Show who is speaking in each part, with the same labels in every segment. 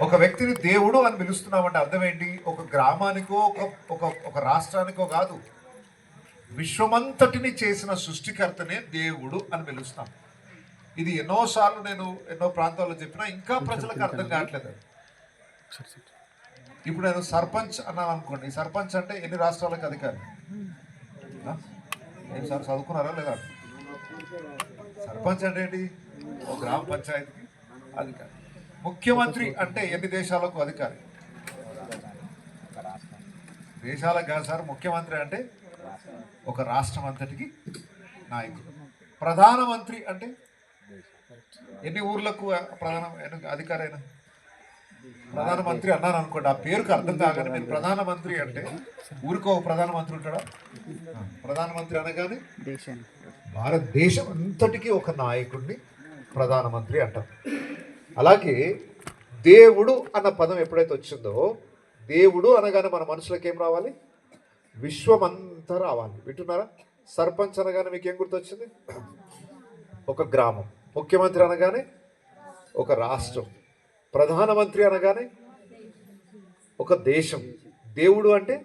Speaker 1: ఒక వ్యక్తిని దేవుడు అని పిలుస్తున్నామంటే అర్థం ఏంటి? ఒక గ్రామానికో ఒక ఒక రాష్ట్రానికో కాదు, విశ్వమంతటిని చేసిన సృష్టికర్తనే దేవుడు అని పిలుస్తాం. ఇది ఎన్నోసార్లు నేను ఎన్నో ప్రాంతాల్లో చెప్పినా ఇంకా ప్రజలకు అర్థం కావట్లేదు. ఇప్పుడు నేను సర్పంచ్ అన్నాను అనుకోండి. సర్పంచ్ అంటే ఎన్ని రాష్ట్రాలకు అధికారి? ఏం సార్ చదువుకున్నారా లేదా? సర్పంచ్ అంటే ఏంటి? ఒక గ్రామ పంచాయతీకి అధికారి. ముఖ్యమంత్రి అంటే ఎన్ని దేశాలకు అధికారి? దేశాలకు కాదు సార్. ముఖ్యమంత్రి అంటే ఒక రాష్ట్రం అంతటికి నాయకుడు. ప్రధానమంత్రి అంటే ఎన్ని ఊర్లకు అధికారి అయినా? ప్రధానమంత్రి అన్నాను అనుకోండి, ఆ పేరుకు అర్థం కాగానే మీరు ప్రధానమంత్రి అంటే ఊరికో ప్రధానమంత్రి ఉంటాడా? ప్రధానమంత్రి అనగానే భారతదేశం అంతటికి ఒక నాయకుడిని ప్రధానమంత్రి అంటారు. అలాగే దేవుడు అన్న పదం ఎప్పుడైతే వచ్చిందో, దేవుడు అనగానే మన మనసులోకి ఏం రావాలి? విశ్వమంతా రావాలి. వింటున్నారా? సర్పంచ్ అనగానే మీకు ఏం గుర్తొచ్చింది? ఒక గ్రామం. ముఖ్యమంత్రి అనగానే ఒక రాష్ట్రం. ప్రధానమంత్రి అనగానే ఒక దేశం. దేవుడు అంటే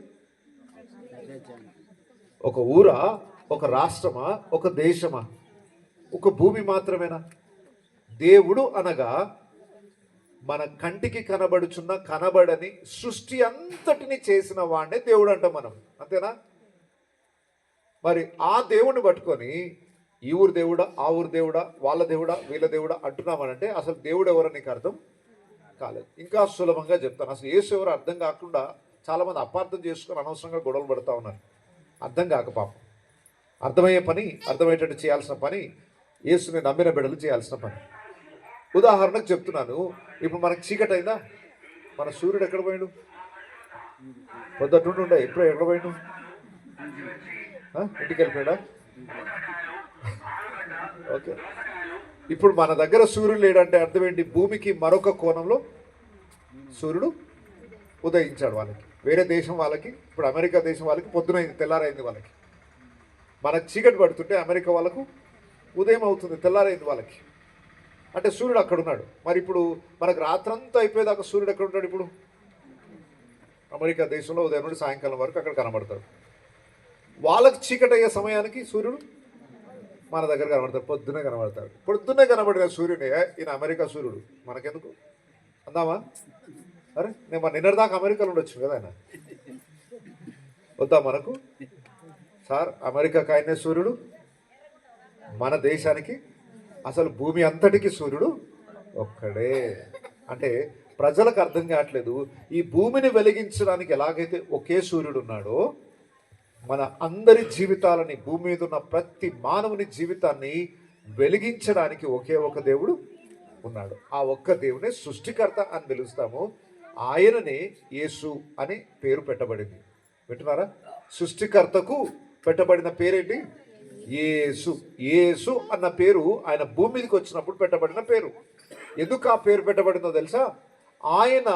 Speaker 1: ఒక ఊరా, ఒక రాష్ట్రమా, ఒక దేశమా, ఒక భూమి మాత్రమేనా? దేవుడు అనగా మన కంటికి కనబడని సృష్టి అంతటిని చేసిన వాడినే దేవుడు అంటాం మనం. అంతేనా? మరి ఆ దేవుడిని పట్టుకొని ఈ ఊరు దేవుడా, ఆ ఊరు దేవుడా, వాళ్ళ దేవుడా, వీళ్ళ దేవుడా అంటున్నామనంటే అసలు దేవుడు ఎవరో నీకు అర్థం కాలేదు. ఇంకా సులభంగా చెప్తాను. అసలు యేసు ఎవరో అర్థం కాకుండా చాలామంది అపార్థం చేసుకొని అనవసరంగా గొడవలు పడుతూ ఉన్నారు. అర్థం కాక పాపం. అర్థమయ్యే పని, అర్థమయ్యేటట్టు చేయాల్సిన పని యేసుని నమ్మిన బిడ్డలు చేయాల్సిన పని. ఉదాహరణకు చెప్తున్నాను. ఇప్పుడు మనకు చీకటి అయిందా? మన సూర్యుడు ఎక్కడ పోయాడు? పొద్దుటుండే ఎప్పుడో ఎక్కడ పోయాడు? ఇంటికి వెళ్ళిపోయాడా? ఓకే. ఇప్పుడు మన దగ్గర సూర్యుడు లేడంటే అర్థం ఏంటి? భూమికి మరొక కోణంలో సూర్యుడు ఉదయించాడు వాళ్ళకి. వేరే దేశం వాళ్ళకి, ఇప్పుడు అమెరికా దేశం వాళ్ళకి పొద్దునైంది, తెల్లారైంది వాళ్ళకి. మనకు చీకటి పడుతుంటే అమెరికా వాళ్ళకు ఉదయం అవుతుంది, తెల్లారైంది వాళ్ళకి. అంటే సూర్యుడు అక్కడ ఉన్నాడు. మరి ఇప్పుడు మనకు రాత్రంతా అయిపోయేదాకా సూర్యుడు ఎక్కడ ఉంటాడు? ఇప్పుడు అమెరికా దేశంలో ఉదయం నుండి సాయంకాలం వరకు అక్కడ కనబడతాడు. వాళ్ళకి చీకటి అయ్యే సమయానికి సూర్యుడు మన దగ్గర కనబడతాడు. పొద్దునే కనబడతాడు. పొద్దున్నే కనబడిన సూర్యుడే ఈయన అమెరికా సూర్యుడు. మనకెందుకు అందామా? అరే నేను మన నిన్నటిదాకా అమెరికాలో ఉండొచ్చు కదా ఆయన. వద్దా మనకు? సార్ అమెరికాకి ఆయనే సూర్యుడు, మన దేశానికి అసలు భూమి అంతటికి సూర్యుడు ఒక్కడే. అంటే ప్రజలకు అర్థం కావట్లేదు. ఈ భూమిని వెలిగించడానికి ఎలాగైతే ఒకే సూర్యుడు ఉన్నాడో, మన అందరి జీవితాలని, భూమి మీద ఉన్న ప్రతి మానవుని జీవితాన్ని వెలిగించడానికి ఒకే ఒక దేవుడు ఉన్నాడు. ఆ ఒక్క దేవునే సృష్టికర్త అని పిలుస్తాము. ఆయననే యేసు అని పేరు పెట్టబడింది. వింటున్నారా? సృష్టికర్తకు పెట్టబడిన పేరేంటి? యేసు. యేసు అన్న పేరు ఆయన భూమి మీదకి వచ్చినప్పుడు పెట్టబడిన పేరు. ఎందుకు ఆ పేరు పెట్టబడిందో తెలుసా? ఆయన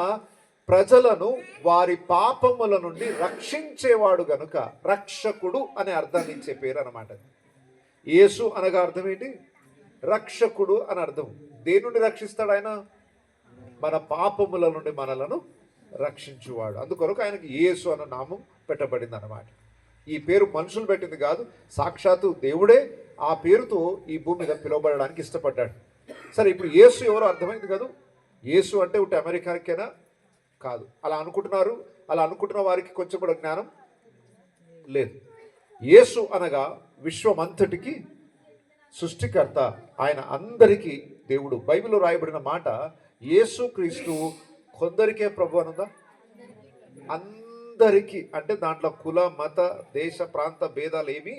Speaker 1: ప్రజలను వారి పాపముల నుండి రక్షించేవాడు గనుక రక్షకుడు అనే అర్థాన్ని ఇచ్చే పేరు అన్నమాట. యేసు అనగా అర్థం ఏంటి? రక్షకుడు అని అర్థం. దేని నుండి రక్షిస్తాడు ఆయన? మన పాపముల నుండి మనలను రక్షించువాడు. అందుకొరకు ఆయనకి యేసు అన్న నామం పెట్టబడింది అన్నమాట. ఈ పేరు మనుషులు పెట్టింది కాదు, సాక్షాత్తు దేవుడే ఆ పేరుతో ఈ భూమి మీద పిలువబడడానికి ఇష్టపడ్డాడు. సరే, ఇప్పుడు యేసు ఎవరో అర్థమైంది కదా. యేసు అంటే ఒకటి అమెరికానికైనా కాదు. అలా అనుకుంటున్నారు. అలా అనుకుంటున్న వారికి కొంచెం కూడా జ్ఞానం లేదు. యేసు అనగా విశ్వమంతటికి సృష్టికర్త. ఆయన అందరికీ దేవుడు. బైబిల్లో రాయబడిన మాట, యేసు క్రీస్తు కొందరికే ప్రభు అనుందా? అందరికీ. అంటే దాంట్లో కుల, మత, దేశ, ప్రాంత భేదాలు ఏమీ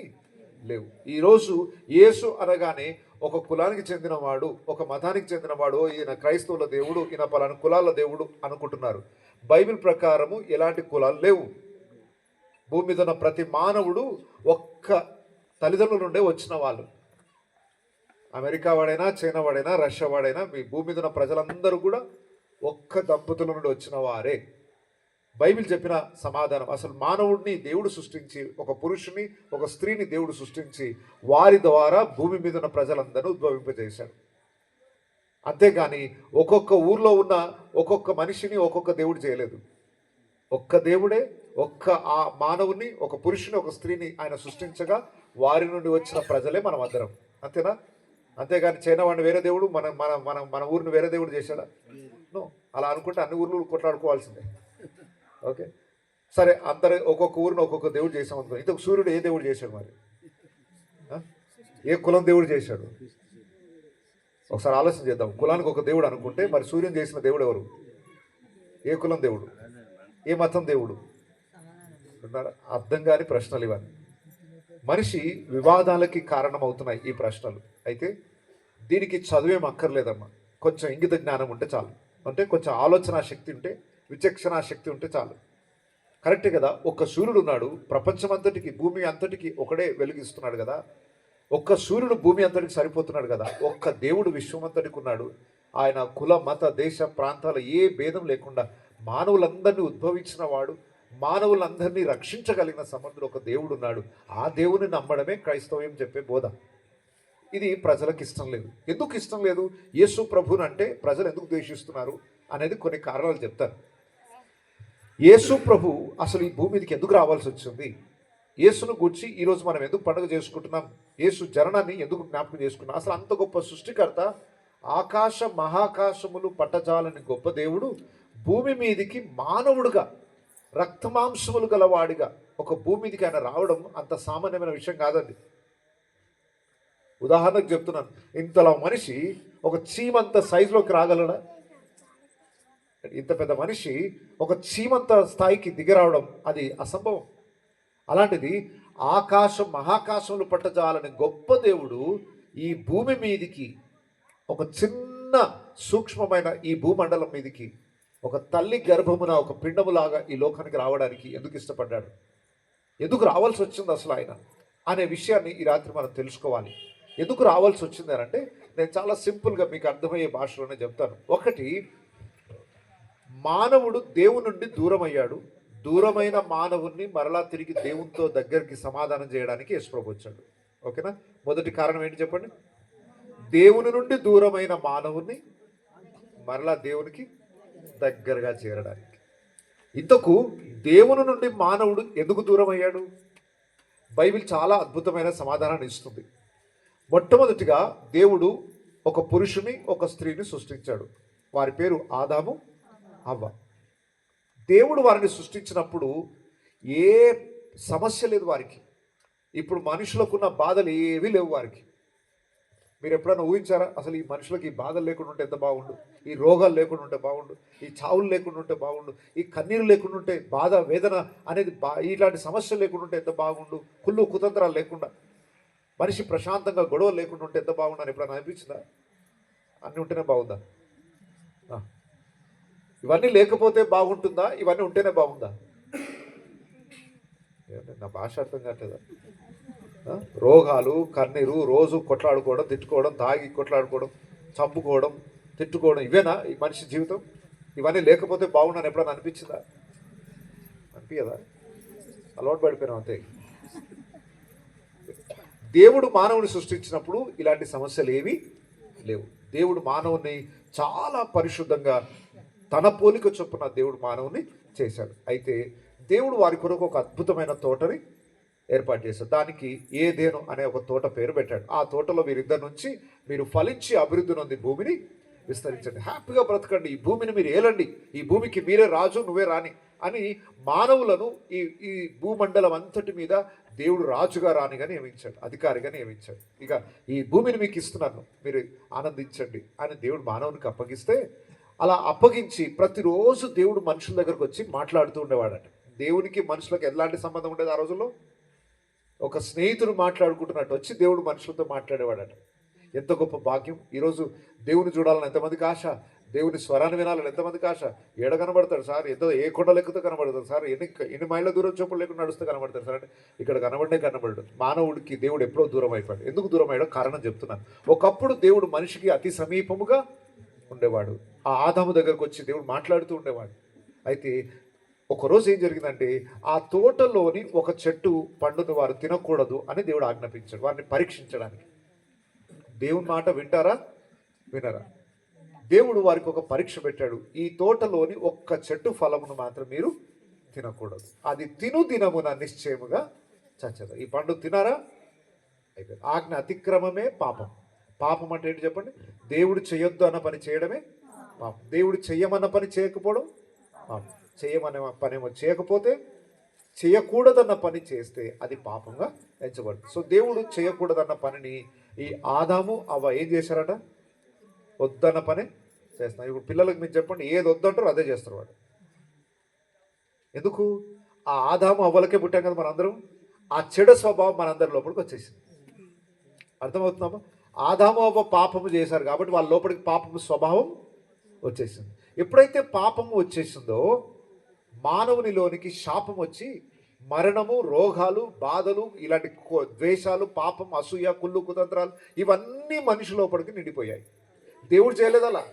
Speaker 1: లేవు. ఈరోజు యేసు అనగానే ఒక కులానికి చెందినవాడు, ఒక మతానికి చెందినవాడు, ఈయన క్రైస్తవుల దేవుడు, ఈయన పలానా కులాల దేవుడు అనుకుంటున్నారు. బైబిల్ ప్రకారము ఎలాంటి కులాలు లేవు. భూమి మీద ఉన్న ప్రతి మానవుడు ఒక్క తల్లిదండ్రుల నుండే వచ్చిన వాళ్ళు. అమెరికా వాడైనా, చైనా వాడైనా, రష్యా వాడైనా, మీ భూమి మీద ఉన్న ప్రజలందరూ కూడా ఒక్క దంపతుల నుండి వచ్చిన వారే. బైబిల్ చెప్పిన సమాధానం. అసలు మానవుడిని దేవుడు సృష్టించి, ఒక పురుషుని ఒక స్త్రీని దేవుడు సృష్టించి వారి ద్వారా భూమి మీద ఉన్న ప్రజలందరూ ఉద్భవింపజేశాడు. అంతేగాని ఒక్కొక్క ఊర్లో ఉన్న ఒక్కొక్క మనిషిని ఒక్కొక్క దేవుడు చేయలేదు. ఒక్క దేవుడే ఒక్క ఆ మానవుని, ఒక పురుషుని, ఒక స్త్రీని ఆయన సృష్టించగా వారి నుండి వచ్చిన ప్రజలే మనం అందరం. అంతేనా? అంతేగాని చైనా వాడిని వేరే దేవుడు, మన మన మన మన ఊరిని వేరే దేవుడు చేశాడా? నో. అలా అనుకుంటే అన్ని ఊర్లు కొట్లాడుకోవాల్సిందే. ఓకే, సరే, అందరు ఒక్కొక్క ఊరిని ఒక్కొక్క దేవుడు చేసాం అనుకో. ఇంతకు సూర్యుడు ఏ దేవుడు చేశాడు మరి? ఏ కులం దేవుడు చేశాడు? ఒకసారి ఆలోచన చేద్దాం. కులానికి ఒక దేవుడు అనుకుంటే మరి సూర్యుని చేసిన దేవుడు ఎవరు? ఏ కులం దేవుడు? ఏ మతం దేవుడు? అర్థం కాని ప్రశ్నలు ఇవన్నీ. మనిషి వివాదాలకి కారణమవుతున్నాయి ఈ ప్రశ్నలు. అయితే దీనికి చదువేం అక్కర్లేదమ్మా. కొంచెం ఇంగిత జ్ఞానం ఉంటే చాలు. అంటే కొంచెం ఆలోచన శక్తి ఉంటే, విచక్షణ శక్తి ఉంటే చాలు. కరెక్టే కదా? ఒక్క సూర్యుడు ఉన్నాడు, ప్రపంచం అంతటికి, భూమి అంతటికి ఒకడే వెలుగిస్తున్నాడు కదా. ఒక్క సూర్యుడు భూమి అంతటికి సరిపోతున్నాడు కదా. ఒక్క దేవుడు విశ్వం అంతటికి ఉన్నాడు. ఆయన కుల, మత, దేశ, ప్రాంతాల ఏ భేదం లేకుండా మానవులందరినీ ఉద్భవించిన వాడు, మానవులందరినీ రక్షించగలిగిన సమర్థుడు ఒక దేవుడు ఉన్నాడు. ఆ దేవుని నమ్మడమే క్రైస్తవ్యం చెప్పే బోధ. ఇది ప్రజలకు ఇష్టం లేదు. ఎందుకు ఇష్టం లేదు? యేసు ప్రభుని అంటే ప్రజలు ఎందుకు ద్వేషిస్తున్నారు అనేది కొన్ని కారణాలు చెప్తారు. యేసు ప్రభు అసలు ఈ భూమి మీదకి ఎందుకు రావాల్సి వచ్చింది? యేసును గురించి ఈరోజు మనం ఎందుకు పండుగ చేసుకుంటున్నాం? యేసు జననాన్ని ఎందుకు జ్ఞాపకం చేసుకున్నాం? అసలు అంత గొప్ప సృష్టికర్త, ఆకాశ మహాకాశములు పట్టజాలని గొప్ప దేవుడు భూమి మీదికి మానవుడుగా, రక్తమాంసములు గలవాడిగా ఒక భూమి మీదకి ఆయన రావడం అంత సామాన్యమైన విషయం కాదండి. ఉదాహరణకు చెప్తున్నాను, ఇంతలా మనిషి ఒక చీమంత సైజులోకి రాగలడా? ఇంత పెద్ద మనిషి ఒక చీమంత స్థాయికి దిగిరావడం అది అసంభవం. అలాంటిది ఆకాశం మహాకాశంలో పట్టజాలని గొప్ప దేవుడు ఈ భూమి మీదికి, ఒక చిన్న సూక్ష్మమైన ఈ భూమండలం మీదికి, ఒక తల్లి గర్భమున ఒక పిండములాగా ఈ లోకానికి రావడానికి ఎందుకు ఇష్టపడ్డాడు? ఎందుకు రావాల్సి వచ్చింది అసలు ఆయన అనే విషయాన్ని ఈ రాత్రి మనం తెలుసుకోవాలి. ఎందుకు రావాల్సి వచ్చింది అంటే నేను చాలా సింపుల్గా మీకు అర్థమయ్యే భాషలోనే చెప్తాను. ఒకటి, మానవుడు దేవుని నుండి దూరం అయ్యాడు. దూరమైన మానవుణ్ణి మరలా తిరిగి దేవునితో దగ్గరికి సమాధానం చేయడానికి యేసుప్రభు వచ్చాడు. ఓకేనా? మొదటి కారణం ఏంటి చెప్పండి? దేవుని నుండి దూరమైన మానవుణ్ణి మరలా దేవునికి దగ్గరగా చేరడానికి. ఇంతకు దేవుని నుండి మానవుడు ఎందుకు దూరం అయ్యాడు? బైబిల్ చాలా అద్భుతమైన సమాధానాన్ని ఇస్తుంది. మొట్టమొదటిగా దేవుడు ఒక పురుషుని, ఒక స్త్రీని సృష్టించాడు. వారి పేరు ఆదాము, హవ్వ. దేవుడు వారిని సృష్టించినప్పుడు ఏ సమస్య లేదు వారికి. ఇప్పుడు మనుషులకున్న బాధలు ఏవీ లేవు వారికి. మీరు ఎప్పుడైనా ఊహించారా? అసలు ఈ మనుషులకు ఈ బాధలు లేకుండా ఉంటే ఎంత బాగుండు, ఈ రోగాలు లేకుండా ఉంటే బాగుండు, ఈ చావులు లేకుండా ఉంటే బాగుండు, ఈ కన్నీరు లేకుండా ఉంటే, బాధ వేదన అనేది ఇలాంటి సమస్యలు లేకుండా ఉంటే ఎంత బాగుండు, కుళ్ళు కుతంత్రాలు లేకుండా మనిషి ప్రశాంతంగా గొడవలు లేకుండా ఉంటే ఎంత బాగుండు అని ఎప్పుడైనా అనిపించిందా? అన్నీ ఉంటేనే బాగుందా? ఇవన్నీ లేకపోతే బాగుంటుందా? ఇవన్నీ ఉంటేనే బాగుందా? నా భాష అర్థం కావట్లేదా? రోగాలు, కన్నీరు, రోజు కొట్లాడుకోవడం, తిట్టుకోవడం, తాగి కొట్లాడుకోవడం, చంపుకోవడం, తిట్టుకోవడం, ఇవేనా ఈ మనిషి జీవితం? ఇవన్నీ లేకపోతే బాగుండని ఎప్పుడైనా అనిపించిందా? అనిపించదా? అలవాటు పడిపోయినాం అంతే. దేవుడు మానవుని సృష్టించినప్పుడు ఇలాంటి సమస్యలు ఏమీ లేవు. దేవుడు మానవుని చాలా పరిశుద్ధంగా తన పోలిక చొప్పున దేవుడు మానవుని చేశాడు. అయితే దేవుడు వారి కొరకు ఒక అద్భుతమైన తోటని ఏర్పాటు చేశాడు. దానికి ఏదేను అనే ఒక తోట పేరు పెట్టాడు. ఆ తోటలో వీరిద్దరి నుంచి మీరు ఫలించి అభివృద్ధి నొంది భూమిని విస్తరించండి, హ్యాపీగా బ్రతకండి, ఈ భూమిని మీరు ఏలండి, ఈ భూమికి మీరే రాజు, నువ్వే రాని అని మానవులను ఈ ఈ భూమండలం అంతటి మీద దేవుడు రాజుగా రానిగా నియమించాడు, అధికారిగా నియమించాడు. ఇక ఈ భూమిని మీకు ఇస్తున్నాను, మీరు ఆనందించండి అని దేవుడు మానవునికి అప్పగిస్తే, అలా అప్పగించి ప్రతిరోజు దేవుడు మనుషుల దగ్గరకు వచ్చి మాట్లాడుతూ ఉండేవాడట. దేవునికి మనుషులకు ఎలాంటి సంబంధం ఉండేది ఆ రోజుల్లో? ఒక స్నేహితుడు మాట్లాడుకుంటున్నట్టు వచ్చి దేవుడు మనుషులతో మాట్లాడేవాడట. ఎంత గొప్ప భాగ్యం! ఈరోజు దేవుని చూడాలని ఎంతమందికి ఆశ, దేవుని స్వరాన్ని వినాలని ఎంతమందికి ఆశ. ఏడ కనబడతాడు సార్? ఏ కొండ లెక్కుతో కనబడతాడు సార్? ఎన్ని మైళ్ళ దూరం చొప్పులు లేకుండా నడుస్తూ కనబడతాడు సార్ అంటే ఇక్కడ కనబడడు. మానవుడికి దేవుడు ఎప్పుడో దూరం అయిపోయాడు. ఎందుకు దూరం అయ్యాడో కారణం చెప్తున్నాను. ఒకప్పుడు దేవుడు మనిషికి అతి సమీపముగా ఉండేవాడు. ఆ ఆదాము దగ్గరకు వచ్చి దేవుడు మాట్లాడుతూ ఉండేవాడు. అయితే ఒకరోజు ఏం జరిగిందంటే, ఆ తోటలోని ఒక చెట్టు పండును వారు తినకూడదు అని దేవుడు ఆజ్ఞాపించాడు, వారిని పరీక్షించడానికి. దేవుని మాట వింటారా, వినరా? దేవుడు వారికి ఒక పరీక్ష పెట్టాడు. ఈ తోటలోని ఒక్క చెట్టు ఫలమును మాత్రం మీరు తినకూడదు, అది తిను దినమున నిశ్చయముగా చచ్చదు. ఈ పండు తినారా అయిపోయింది. ఆజ్ఞ అతిక్రమమే పాపం. పాపం అంటే ఏంటి చెప్పండి? దేవుడు చేయొద్దు అన్న పని చేయడమే పాపం. దేవుడు చెయ్యమన్న పని చేయకపోవడం పాపం. చేయమనే పని చేయకపోతే, చేయకూడదన్న పని చేస్తే అది పాపంగా ఎంచబడుతుంది. సో దేవుడు చేయకూడదన్న పనిని ఈ ఆదాము అవ్వ ఏం చేశారట? వద్దన్న పని చేస్తున్నారు. ఇప్పుడు పిల్లలకు మీరు చెప్పండి, ఏది వద్దంటారో అదే చేస్తారు వాడు. ఎందుకు? ఆ ఆదాము అవ్వలకే పుట్టాం కదా మనందరం. ఆ చెడు స్వభావం మనందరి లోపలికి వచ్చేసింది. అర్థమవుతున్నామా? ఆదాము అవ్వ పాపము చేశారు కాబట్టి వాళ్ళ లోపలికి పాపము స్వభావం వచ్చేసింది. ఎప్పుడైతే పాపము వచ్చేసిందో మానవునిలోనికి శాపం వచ్చి మరణము, రోగాలు, బాధలు, ఇలాంటి ద్వేషాలు, పాపం, అసూయ, కుళ్ళు, కుతంత్రాలు ఇవన్నీ మనిషి లోపలికి నిండిపోయాయి. దేవుడు చేయలేదు అలా.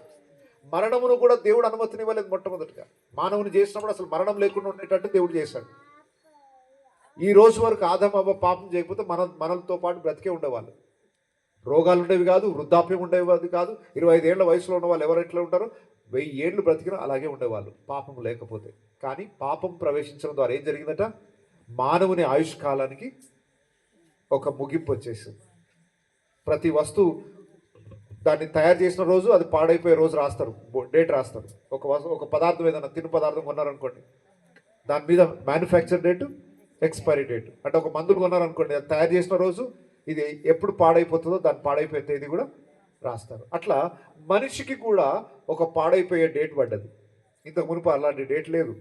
Speaker 1: మరణమును కూడా దేవుడు అనుమతినివ్వలేదు. మొట్టమొదటిగా మానవుని చేసినప్పుడు అసలు మరణం లేకుండా ఉండేటట్టు దేవుడు చేశాడు. ఈ రోజు వరకు ఆదాము అవ్వ పాపం చేయకపోతే మనలతో పాటు బ్రతికే ఉండేవాళ్ళు. రోగాలు ఉండేవి కాదు, వృద్ధాప్యం ఉండేది కాదు. 25 ఏళ్ల వయసులో ఉన్న వాళ్ళు ఎవరు ఎట్లా ఉంటారో 1000 ఏళ్ళు బ్రతికినా అలాగే ఉండేవాళ్ళు పాపం లేకపోతే. కానీ పాపం ప్రవేశించడం ద్వారా ఏం జరిగిందట? మానవుని ఆయుష్ కాలానికి ఒక ముగింపు వచ్చేసింది. ప్రతి వస్తువు దాన్ని తయారు చేసిన రోజు, అది పాడైపోయే రోజు రాస్తారు, డేట్ రాస్తారు. ఒక పదార్థం ఏదైనా తిను పదార్థం కొన్నారనుకోండి, దాని మీద మ్యానుఫ్యాక్చర్ డేటు, ఎక్స్పైరీ డేట్. అంటే ఒక మందులు కొన్నారనుకోండి, అది తయారు చేసిన రోజు, ఇది ఎప్పుడు పాడైపోతుందో దాని పాడైపోయే తేదీ కూడా రాస్తారు. అట్లా మనిషికి కూడా ఒక పాడైపోయే డేట్ పడ్డది. ఇంతకు మునుపు అలాంటి డేట్ లేదు.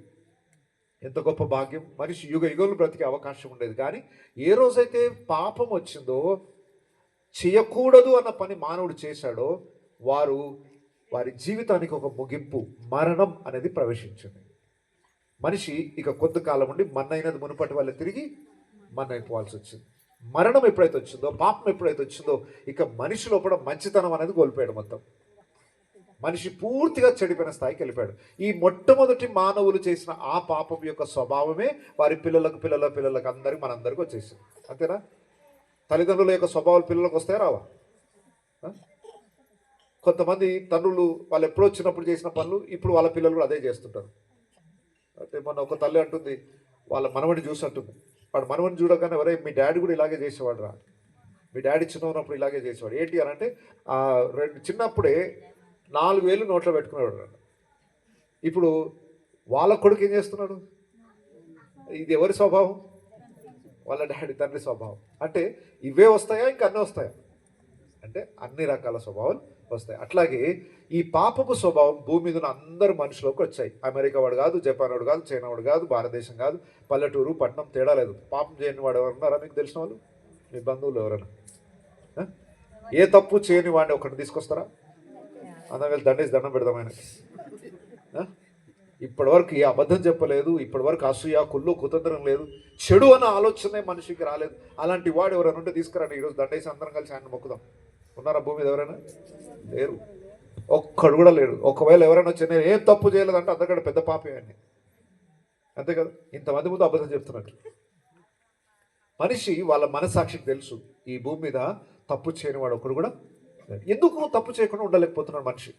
Speaker 1: ఎంత గొప్ప భాగ్యం! మనిషి యుగ యుగలు బ్రతికే అవకాశం ఉండేది. కానీ ఏ రోజైతే పాపం వచ్చిందో, చేయకూడదు అన్న పని మానవుడు చేశాడో, వారి జీవితానికి ఒక ముగింపు, మరణం అనేది ప్రవేశించింది. మనిషి ఇక కొంతకాలం ఉండి మన్నైనది మునుపటి వల్ల తిరిగి మన్నైపోవాల్సి వచ్చింది. మరణం ఎప్పుడైతే వచ్చిందో, పాపం ఎప్పుడైతే వచ్చిందో, ఇక మనిషి లోపల మంచితనం అనేది కోల్పోయాడు. మొత్తం మనిషి పూర్తిగా చెడిపోయిన స్థాయికి వెళ్ళిపోయాడు. ఈ మొట్టమొదటి మానవులు చేసిన ఆ పాపం యొక్క స్వభావమే వారి పిల్లలకు అందరికి మనందరికీ వచ్చేసింది. అంతేనా? తల్లిదండ్రుల యొక్క స్వభావాలు పిల్లలకు వస్తాయా రావా? కొంతమంది తండ్రులు వాళ్ళు ఎప్పుడో వచ్చినప్పుడు చేసిన పనులు ఇప్పుడు వాళ్ళ పిల్లలు కూడా అదే చేస్తుంటారు. అంటే మొన్న ఒక తల్లి అంటుంది, వాళ్ళ మనవడిని చూసి అంటుంది, వాడు మనవడిని చూడగానే ఎవరే మీ డాడీ కూడా ఇలాగే చేసేవాడు రా, మీ డాడీ చిన్న ఉన్నప్పుడు ఇలాగే చేసేవాడు. ఏంటి అని అంటే చిన్నప్పుడే 4000 నోట్లో పెట్టుకునేవాడు. ఇప్పుడు వాళ్ళ కొడుకు ఏం చేస్తున్నాడు? ఇది ఎవరి స్వభావం? వాళ్ళ డాడీ, తండ్రి స్వభావం. అంటే ఇవే వస్తాయా, ఇంకా అన్నీ వస్తాయా? అంటే అన్ని రకాల స్వభావాలు వస్తాయి. అట్లాగే ఈ పాపపు స్వభావం భూమి మీద ఉన్న అందరు మనుషులకు వచ్చాయి. అమెరికా వాడు కాదు, జపాన్ వాడు కాదు, చైనా వాడు కాదు, భారతదేశం కాదు, పల్లెటూరు పట్టణం తేడా లేదు. పాపం చేయని వాడు ఎవరున్నారా మీకు తెలిసిన వాళ్ళు? మీ బంధువులు ఎవరైనా? ఏ తప్పు చేయని వాడిని ఒకటి తీసుకొస్తారా? అందరం దండేసి దండం పెడదాం ఆయనకి. ఇప్పటివరకు ఏ అబద్ధం చెప్పలేదు, ఇప్పటివరకు అసూయ, కుళ్ళు, కుతంత్రం లేదు, చెడు అన్న ఆలోచనే మనిషికి రాలేదు. అలాంటి వాడు ఎవరైనా ఉంటే తీసుకురండి, ఈరోజు దండేసి అందరం కలిసి ఆయన మొక్కుదాం. ఉన్నారా భూమి మీద ఎవరైనా? లేరు, ఒక్కడు కూడా లేడు. ఒకవేళ ఎవరైనా వచ్చి నేను ఏం తప్పు చేయలేదంటే అందరికంటే పెద్ద పాపే అండి. అంతే కదా? ఇంతమంది ముందు అబద్ధం చెప్తున్నట్టు. మనిషి వాళ్ళ మనస్సాక్షికి తెలుసు, ఈ భూమి మీద తప్పు చేయని వాడు ఒకడు కూడా. ఎందుకు తప్పు చేయకుండా ఉండలేకపోతున్నాడు మనిషి?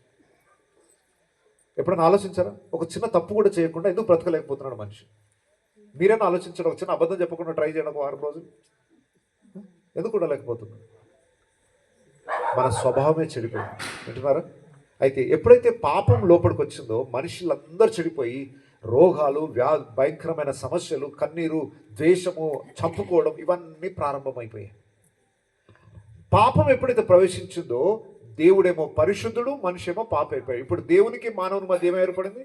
Speaker 1: ఎప్పుడైనా ఆలోచించారా? ఒక చిన్న తప్పు కూడా చేయకుండా ఎందుకు బ్రతకలేకపోతున్నాడు మనిషి? మీరైనా ఆలోచించడం. ఒక చిన్న అబద్ధం చెప్పకుండా ట్రై చేయడం 6 రోజులు ఎందుకు ఉండలేకపోతున్నాడు? మన స్వభావమే చెడిపోయింది. వింటున్నారా? అయితే ఎప్పుడైతే పాపం లోపలికి వచ్చిందో మనుషులందరూ చెడిపోయి రోగాలు, భయంకరమైన సమస్యలు, కన్నీరు, ద్వేషము, చంపుకోవడం ఇవన్నీ ప్రారంభమైపోయాయి. పాపం ఎప్పుడైతే ప్రవేశించిందో దేవుడేమో పరిశుద్ధుడు, మనిషి ఏమో పాప అయిపోయాడు. ఇప్పుడు దేవునికి మానవుని మధ్య ఏమో ఏర్పడింది?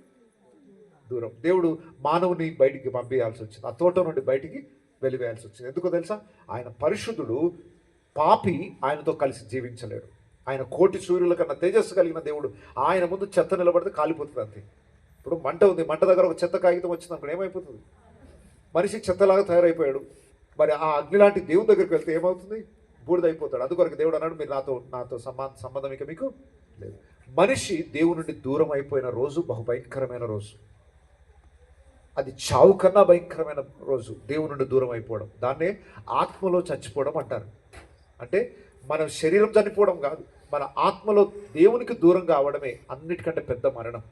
Speaker 1: దూరం. దేవుడు మానవుని బయటికి పంపేయాల్సి వచ్చింది, ఆ తోట నుండి బయటికి వెలివేయాల్సి వచ్చింది. ఎందుకో తెలుసా? ఆయన పరిశుద్ధుడు, పాపి ఆయనతో కలిసి జీవించలేడు. ఆయన కోటి సూర్యుల కన్నా తేజస్సు కలిగిన దేవుడు. ఆయన ముందు చెత్త నిలబడితే కాలిపోతుంది అంతే. ఇప్పుడు మంట ఉంది, మంట దగ్గర ఒక చెత్త కాగితం వచ్చింది అనుకో ఏమైపోతుంది? మనిషి చెత్తలాగా తయారైపోయాడు. మరి ఆ అగ్ని లాంటి దేవుని దగ్గరికి వెళ్తే ఏమవుతుంది? బూడిదైపోతాడు. అందుకొరకు దేవుడు అన్నాడు, మీరు నాతో సంబంధం ఇక మీకు లేదు. మనిషి దేవుని నుండి దూరం అయిపోయిన రోజు బహుభయంకరమైన రోజు. అది చావు కన్నా భయంకరమైన రోజు, దేవుని నుండి దూరం అయిపోవడం. దాన్నే ఆత్మలో చచ్చిపోవడం అంటారు. అంటే మనం శరీరం చనిపోవడం కాదు, మన ఆత్మలో దేవునికి దూరం కావడమే అన్నిటికంటే పెద్ద మరణం.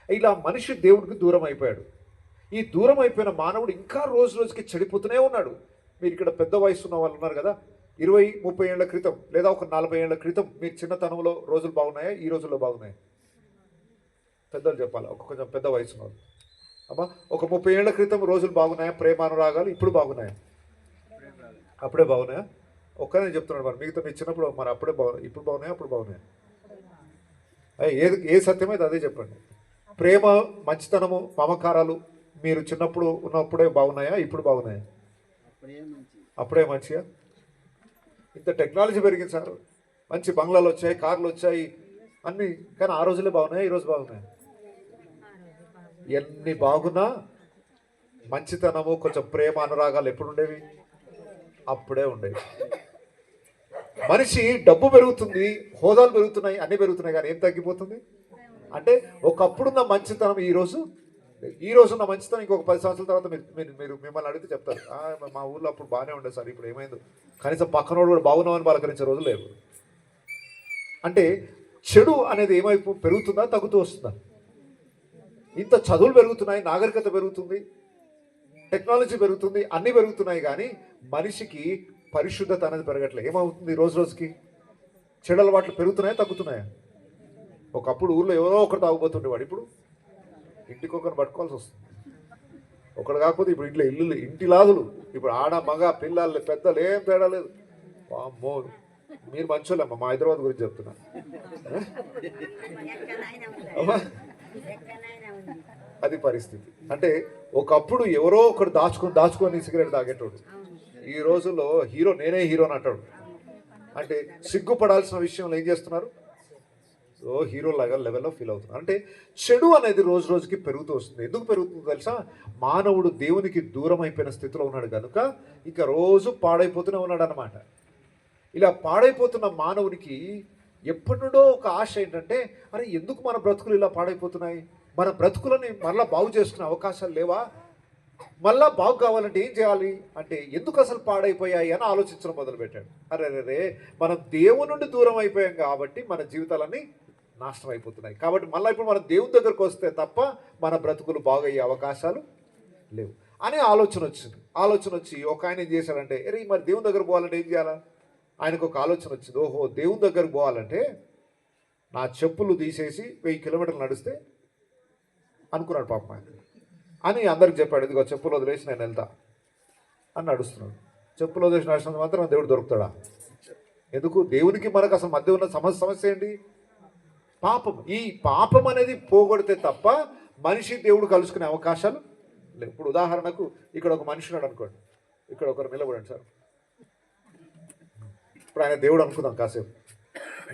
Speaker 1: ఇలా మనిషి దేవునికి దూరం అయిపోయాడు. ఈ దూరం అయిపోయిన మానవుడు ఇంకా రోజు రోజుకి చెడిపోతూనే ఉన్నాడు. మీరు ఇక్కడ పెద్ద వయసు ఉన్న వాళ్ళు ఉన్నారు కదా, 20-30 ఏళ్ల క్రితం లేదా ఒక 40 ఏళ్ల క్రితం మీరు చిన్నతనంలో రోజులు బాగున్నాయా, ఈ రోజుల్లో బాగున్నాయా? పెద్దలు చెప్పాలి, ఒక కొంచెం పెద్ద వయసు వాళ్ళు. అమ్మా, ఒక 30 ఏళ్ల క్రితం రోజులు బాగున్నాయా? ప్రేమానురాగాలు ఇప్పుడు బాగున్నాయా? అప్పుడే బాగున్నాయా? ఒక్కనే చెప్తున్నాడు. మరి మిగతా మీ చిన్నప్పుడు మరి అప్పుడే బాగున్నాయి, ఇప్పుడు బాగున్నాయా, అప్పుడు బాగున్నాయా? ఏ సత్యమైతే అదే చెప్పండి. ప్రేమ, మంచితనము, మమకారాలు మీరు చిన్నప్పుడు ఉన్నప్పుడే బాగున్నాయా, ఇప్పుడు బాగున్నాయా? అప్పుడే మంచిగా. ఇంత టెక్నాలజీ పెరిగింది సార్, మంచి బంగ్లాలు వచ్చాయి, కార్లు వచ్చాయి అన్నీ, కానీ ఆ రోజులే బాగున్నాయా, ఈరోజు బాగున్నాయా? ఎన్ని బాగున్నా మంచితనము, కొంచెం ప్రేమ, అనురాగాలు ఎప్పుడు ఉండేవి? అప్పుడే ఉండేవి. మనిషి డబ్బు పెరుగుతుంది, హోదాలు పెరుగుతున్నాయి, అన్నీ పెరుగుతున్నాయి, కానీ ఏం తగ్గిపోతుంది అంటే ఒకప్పుడున్న మంచితనం ఈ రోజున్న మంచితనం ఇంకొక 10 సంవత్సరాల తర్వాత మీరు మిమ్మల్ని అడిగితే చెప్తారు, మా ఊళ్ళో అప్పుడు బాగానే ఉండేది సార్, ఇప్పుడు ఏమైందో, కనీసం పక్కనోడు కూడా బాగున్నామని పలకరించే రోజులు లేవు. అంటే చెడు అనేది పెరుగుతుందా, తగ్గుతూ వస్తుందా? ఇంత చదువులు పెరుగుతున్నాయి, నాగరికత పెరుగుతుంది, టెక్నాలజీ పెరుగుతుంది, అన్నీ పెరుగుతున్నాయి, కానీ మనిషికి పరిశుద్ధత అనేది పెరగట్లేదు. ఏమవుతుంది? రోజు రోజుకి చెడు అలవాట్లు పెరుగుతున్నాయా, తగ్గుతున్నాయా? ఒకప్పుడు ఊళ్ళో ఎవరో ఒకరు తాగుపోతుండేవాడు, ఇప్పుడు ఇంటికి ఒకరిని పట్టుకోవాల్సి వస్తుంది. ఒకడు కాకపోతే ఇప్పుడు ఇల్లు ఇంటి లాదులు, ఇప్పుడు ఆడ మగ పిల్లలు పెద్దలు ఏం తేడా లేదు. అమ్మో, మీరు మంచోళ్ళమ్మా, మా హైదరాబాద్ గురించి చెప్తున్నా. అది పరిస్థితి. అంటే ఒకప్పుడు ఎవరో ఒకడు దాచుకొని సిగరెట్ తాగేటోడు, ఈ రోజుల్లో నేనే హీరోని అంటాడు. అంటే సిగ్గుపడాల్సిన విషయంలో ఏం చేస్తున్నారు? హీరో లాగా లెవెల్లో ఫీల్ అవుతున్నారు. అంటే చెడు అనేది రోజు రోజుకి పెరుగుతూ వస్తుంది. ఎందుకు పెరుగుతుందో తెలుసా? మానవుడు దేవునికి దూరం అయిపోయిన స్థితిలో ఉన్నాడు కనుక ఇక రోజు పాడైపోతూనే ఉన్నాడు అనమాట. ఇలా పాడైపోతున్న మానవునికి ఎప్పటి నుండో ఒక ఆశ ఏంటంటే, అరే ఎందుకు మన బ్రతుకులు ఇలా పాడైపోతున్నాయి, మన బ్రతుకులని మళ్ళీ బాగు చేసుకునే అవకాశాలు లేవా, మళ్ళా బాగు కావాలంటే ఏం చేయాలి అంటే, ఎందుకు అసలు పాడైపోయాయి అని ఆలోచించడం మొదలుపెట్టాడు. అరే మనం దేవుని నుండి దూరం అయిపోయాం కాబట్టి మన జీవితాలన్నీ నాశనం అయిపోతున్నాయి. కాబట్టి మళ్ళీ ఇప్పుడు మనం దేవుని దగ్గరకు వస్తే తప్ప మన బ్రతుకులు బాగయ్యే అవకాశాలు లేవు అనే ఆలోచన వచ్చి ఒక ఆయన ఏం చేశాడంటే, మరి దేవుని దగ్గర పోవాలంటే ఏం చేయాలా? ఆయనకు ఒక ఆలోచన వచ్చింది. దేవుని దగ్గరకు పోవాలంటే నా చెప్పులు తీసేసి 1000 కిలోమీటర్లు నడిస్తే అనుకున్నాడు పాపం ఆయన. అని అందరికి చెప్పాడు, ఇదిగో చెప్పులు వదిలేసి నేను వెళ్తా అని నడుస్తున్నాడు. చెప్పులు వదిలేసి నడిచినంత మాత్రం దేవుడు దొరుకుతాడా? ఎందుకు? దేవునికి మనకు అసలు మధ్య ఉన్న సమస్య ఏంటి? పాపం. ఈ పాపం అనేది పోగొడితే తప్ప మనిషి దేవుడు కలుసుకునే అవకాశాలు లేవు. ఇప్పుడు ఉదాహరణకు ఇక్కడ ఒక మనిషి ఉన్నాడు అనుకోండి, ఇక్కడ ఒకరు నిలబడండి సార్, ఇప్పుడు ఆయన దేవుడు అనుకుందాం కాసేపు,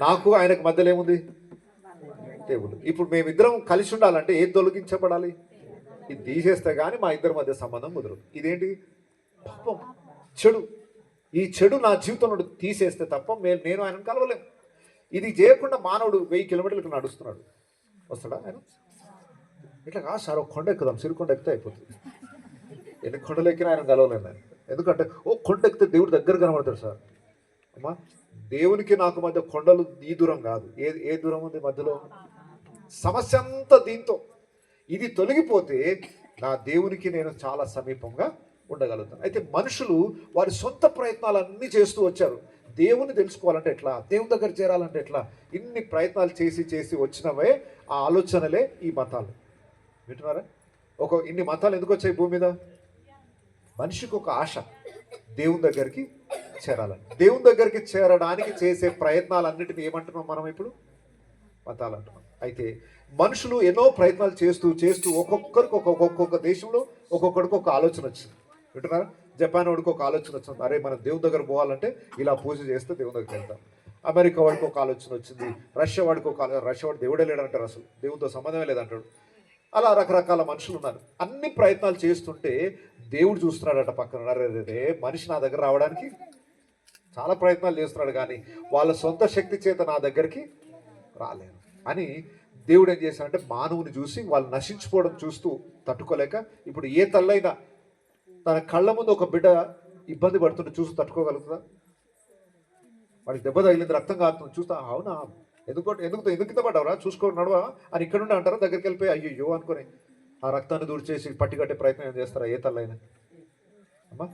Speaker 1: నాకు ఆయనకు మధ్యలో ఏముంది? దేవుడు. ఇప్పుడు మేమిద్దరం కలిసి ఉండాలంటే ఏది తొలగించబడాలి? ఇది తీసేస్తే కానీ మా ఇద్దరి మధ్య సంబంధం కుదరదు. ఇదేంటి? పాపం, చెడు. ఈ చెడు నా జీవితంలో తీసేస్తే తప్ప నేను ఆయనను కలవలేము. ఇది చేయకుండా మానవుడు 1000 కిలోమీటర్లకు నడుస్తున్నాడు, వస్తాడా ఆయన? ఇట్లా కాదు సార్, ఒక కొండ ఎక్కుదాం, సిరికొండ ఎక్కితే అయిపోతుంది. ఎన్ని కొండలు ఎక్కినా ఆయన కలవలేము ఆయన. ఎందుకంటే కొండ ఎక్కితే దేవుడు దగ్గర కనబడతాడు సార్. అమ్మా, దేవునికి నాకు మధ్య కొండలు ఈ దూరం కాదు. ఏ దూరం ఉంది మధ్యలో? సమస్య అంతా దీంతో. ఇది తొలగిపోతే నా దేవునికి నేను చాలా సమీపంగా ఉండగలుగుతాను. అయితే మనుషులు వారి సొంత ప్రయత్నాలన్నీ చేస్తూ వచ్చారు. దేవుని తెలుసుకోవాలంటే ఎట్లా, దేవుని దగ్గర చేరాలంటే ఎట్లా, ఇన్ని ప్రయత్నాలు చేసి వచ్చినవే ఆ ఆలోచనలే ఈ మతాలు. వింటున్నారా? ఇన్ని మతాలు ఎందుకు వచ్చాయి భూమి మీద? మనిషికి ఒక ఆశ, దేవుని దగ్గరికి చేరాలని. దేవుని దగ్గరికి చేరడానికి చేసే ప్రయత్నాలన్నిటిని ఏమంటున్నాం మనం ఇప్పుడు? మతాలు అంటున్నాం. అయితే మనుషులు ఎన్నో ప్రయత్నాలు చేస్తూ ఒక్కొక్కరికి ఒక్కొక్క దేశంలో ఒక్కొక్కడికి ఒక ఆలోచన వచ్చింది. వింటున్నారా? జపాన్ వాడికి ఒక ఆలోచన వచ్చింది, అరే మనం దేవుని దగ్గర పోవాలంటే ఇలా పూజ చేస్తే దేవుని దగ్గరికి వెళ్తాం. అమెరికా వాడికి ఒక ఆలోచన వచ్చింది, రష్యా వాడికి రష్యా వాడు దేవుడే లేడంటారు, అసలు దేవుడితో సంబంధమే లేదంటాడు. అలా రకరకాల మనుషులు ఉన్నారు. అన్ని ప్రయత్నాలు చేస్తుంటే దేవుడు చూస్తున్నాడట పక్కన, అరే మనిషి నా దగ్గర రావడానికి చాలా ప్రయత్నాలు చేస్తున్నాడు, కానీ వాళ్ళ సొంత శక్తి చేత నా దగ్గరికి రాలేను అని దేవుడు ఏం చేశాడంటే, మానవుని చూసి వాళ్ళు నశించిపోవడం చూస్తూ తట్టుకోలేక, ఇప్పుడు ఏ తల్లైనా తన కళ్ళ ముందు ఒక బిడ్డ ఇబ్బంది పడుతుంటే చూసి తట్టుకోగలుగుతుందా? వాడికి దెబ్బ తగిలింది, రక్తం కారుతుంది, చూస్తా అవునా ఎందుకు ఎందుకు ఎందుకు కింద పడ్డావురా చూసుకో నడవా అని ఇక్కడ నుండి అంటారా, దగ్గరికి వెళ్ళిపోయి అయ్యో అనుకుని ఆ రక్తాన్ని దూరం చేసి పట్టికట్టే ప్రయత్నం ఏం చేస్తారా ఏ తల్లైనా? అమ్మా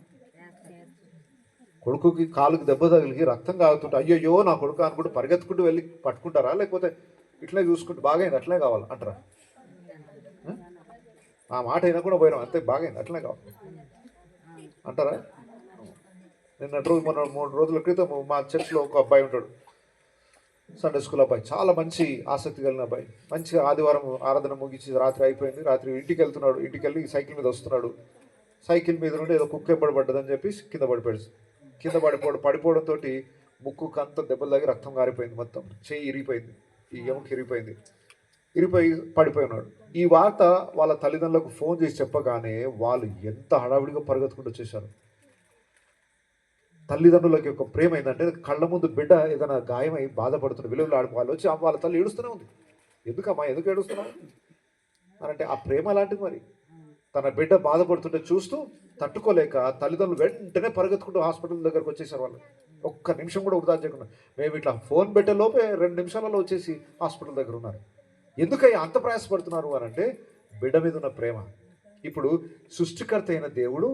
Speaker 1: కొడుకుకి కాలుకి దెబ్బ తగిలికి రక్తం కాగుతుంటే అయ్యయ్యో నా కొడుకు అనుకుంటూ పరిగెత్తుకుంటూ వెళ్ళి పట్టుకుంటారా, లేకపోతే ఇట్లే చూసుకుంటూ బాగైంది అట్లే కావాలి అంటారా? ఆ మాట అయినా కూడా పోయినాం అంతే, బాగైంది అట్లనే కావాలి అంటారా? నిన్నటి రోజు మొన్న 3 రోజుల క్రితం మా చర్చిలో ఒక అబ్బాయి ఉంటాడు, సండే స్కూల్ అబ్బాయి, చాలా మంచి ఆసక్తి కలిగిన అబ్బాయి. మంచిగా ఆదివారం ఆరాధన ముగించి రాత్రి అయిపోయింది, రాత్రి ఇంటికి వెళ్తున్నాడు, ఇంటికి వెళ్ళి సైకిల్ మీద వస్తున్నాడు, సైకిల్ మీద నుండి ఏదో కుక్క ఎంబడబడ్డదని చెప్పి కింద పడిపోవడంతో ముక్కుకు అంత దెబ్బలు తగ్గి రక్తం కారిపోయింది, మొత్తం చెయ్యి ఇరిగిపోయింది, ఈ ఎముక ఇరిగిపోయి పడిపోయి ఉన్నాడు. ఈ వార్త వాళ్ళ తల్లిదండ్రులకు ఫోన్ చేసి చెప్పగానే వాళ్ళు ఎంత హడావిడిగా పరిగెత్తుకుంటూ వచ్చేసారు. తల్లిదండ్రులకి ఒక ప్రేమ ఏంటంటే కళ్ళ ముందు బిడ్డ ఏదైనా గాయమై బాధపడుతున్న విలువలు వాళ్ళు వచ్చి వాళ్ళ తల్లి ఏడుస్తూనే ఉంది. ఎందుకమ్మా ఎందుకు ఏడుస్తున్నావు అని అంటే ఆ ప్రేమ లాంటిది. మరి తన బిడ్డ బాధపడుతుంటే చూస్తూ తట్టుకోలేక తల్లిదండ్రులు వెంటనే పరిగెత్తుకుంటూ హాస్పిటల్ దగ్గరకు వచ్చేసారు. వాళ్ళు ఒక్క నిమిషం కూడా వృధా చేయకుండా, మేము ఇట్లా ఫోన్ పెట్టే లోపే 2 నిమిషాలలో వచ్చేసి హాస్పిటల్ దగ్గర ఉన్నారు. ఎందుకయ్యా అంత ప్రయాసపడుతున్నారు అని అంటే బిడ్డ మీద ఉన్న ప్రేమ. ఇప్పుడు సృష్టికర్త అయిన దేవుడు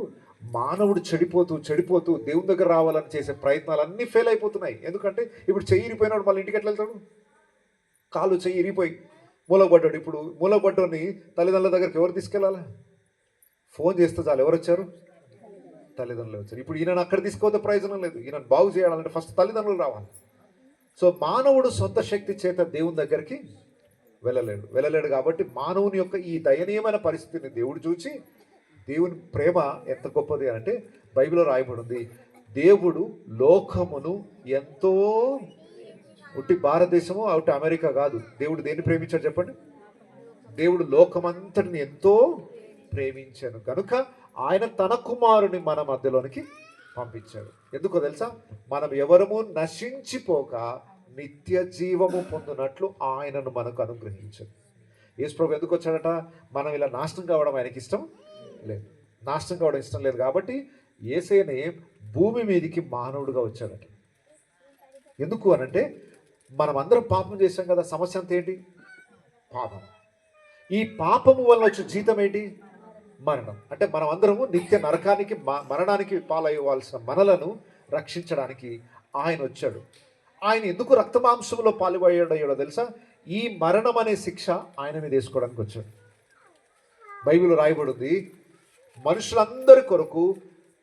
Speaker 1: మానవుడు చెడిపోతూ దేవుని దగ్గర రావాలని చేసే ప్రయత్నాలు అన్నీ ఫెయిల్ అయిపోతున్నాయి. ఎందుకంటే ఇప్పుడు చెయ్యి ఇరిపోయినాడు, మళ్ళీ ఇంటికి ఎట్లా వెళ్తాడు? కాలు చెయ్యి ఇరిపోయి మూలపడ్డాడు. ఇప్పుడు మూలపడ్డోని తల్లిదండ్రుల దగ్గరికి ఎవరు తీసుకెళ్ళాలా? ఫోన్ చేస్తే చాలు, ఎవరు వచ్చారు? తల్లిదండ్రులు వచ్చారు. ఇప్పుడు ఈయనను అక్కడ తీసుకోవద్ద ప్రయోజనం లేదు, ఈయనను బాగు చేయాలంటే ఫస్ట్ తల్లిదండ్రులు రావాలి. సో మానవుడు సొంత శక్తి చేత దేవుని దగ్గరికి వెళ్ళలేడు కాబట్టి మానవుని యొక్క ఈ దయనీయమైన పరిస్థితిని దేవుడు చూసి, దేవుని ప్రేమ ఎంత గొప్పది అంటే బైబిల్లో రాయబడింది, దేవుడు లోకమును ఎంతో, ఉట్టి భారతదేశము ఒకటి అమెరికా కాదు, దేవుడు దేన్ని ప్రేమించాడు చెప్పండి? దేవుడు లోకమంతటిని ఎంతో ప్రేమించాను కనుక ఆయన తన కుమారుని మన మధ్యలోనికి పంపించాడు. ఎందుకో తెలుసా? మనం ఎవరము నశించిపోక నిత్య జీవము పొందినట్లు ఆయనను మనకు అనుగ్రహించాడు. యేసు ప్రభు ఎందుకు వచ్చాడట? మనం ఇలా నాశనం కావడం ఆయనకి ఇష్టం లేదు, నాశనం కావడం ఇష్టం లేదు కాబట్టి యేసయ్యనే భూమి మీదికి మానవుడిగా వచ్చాడట. ఎందుకు అనంటే మనం అందరం పాపం చేశాం కదా. సమస్య అంత ఏంటి? పాపం. ఈ పాపము వల్ల వచ్చే జీతం ఏంటి? మరణం. అంటే మనం అందరము నిత్య నరకానికి మరణానికి పాలయ్యవలసిన మనలను రక్షించడానికి ఆయన వచ్చాడు. ఆయన ఎందుకు రక్తమాంసంలో పాలుపోయాడో తెలుసా? ఈ మరణం అనే శిక్ష ఆయన మీద వేసుకోవడానికి వచ్చాడు. బైబిల్ రాయబడింది, మనుషులందరి కొరకు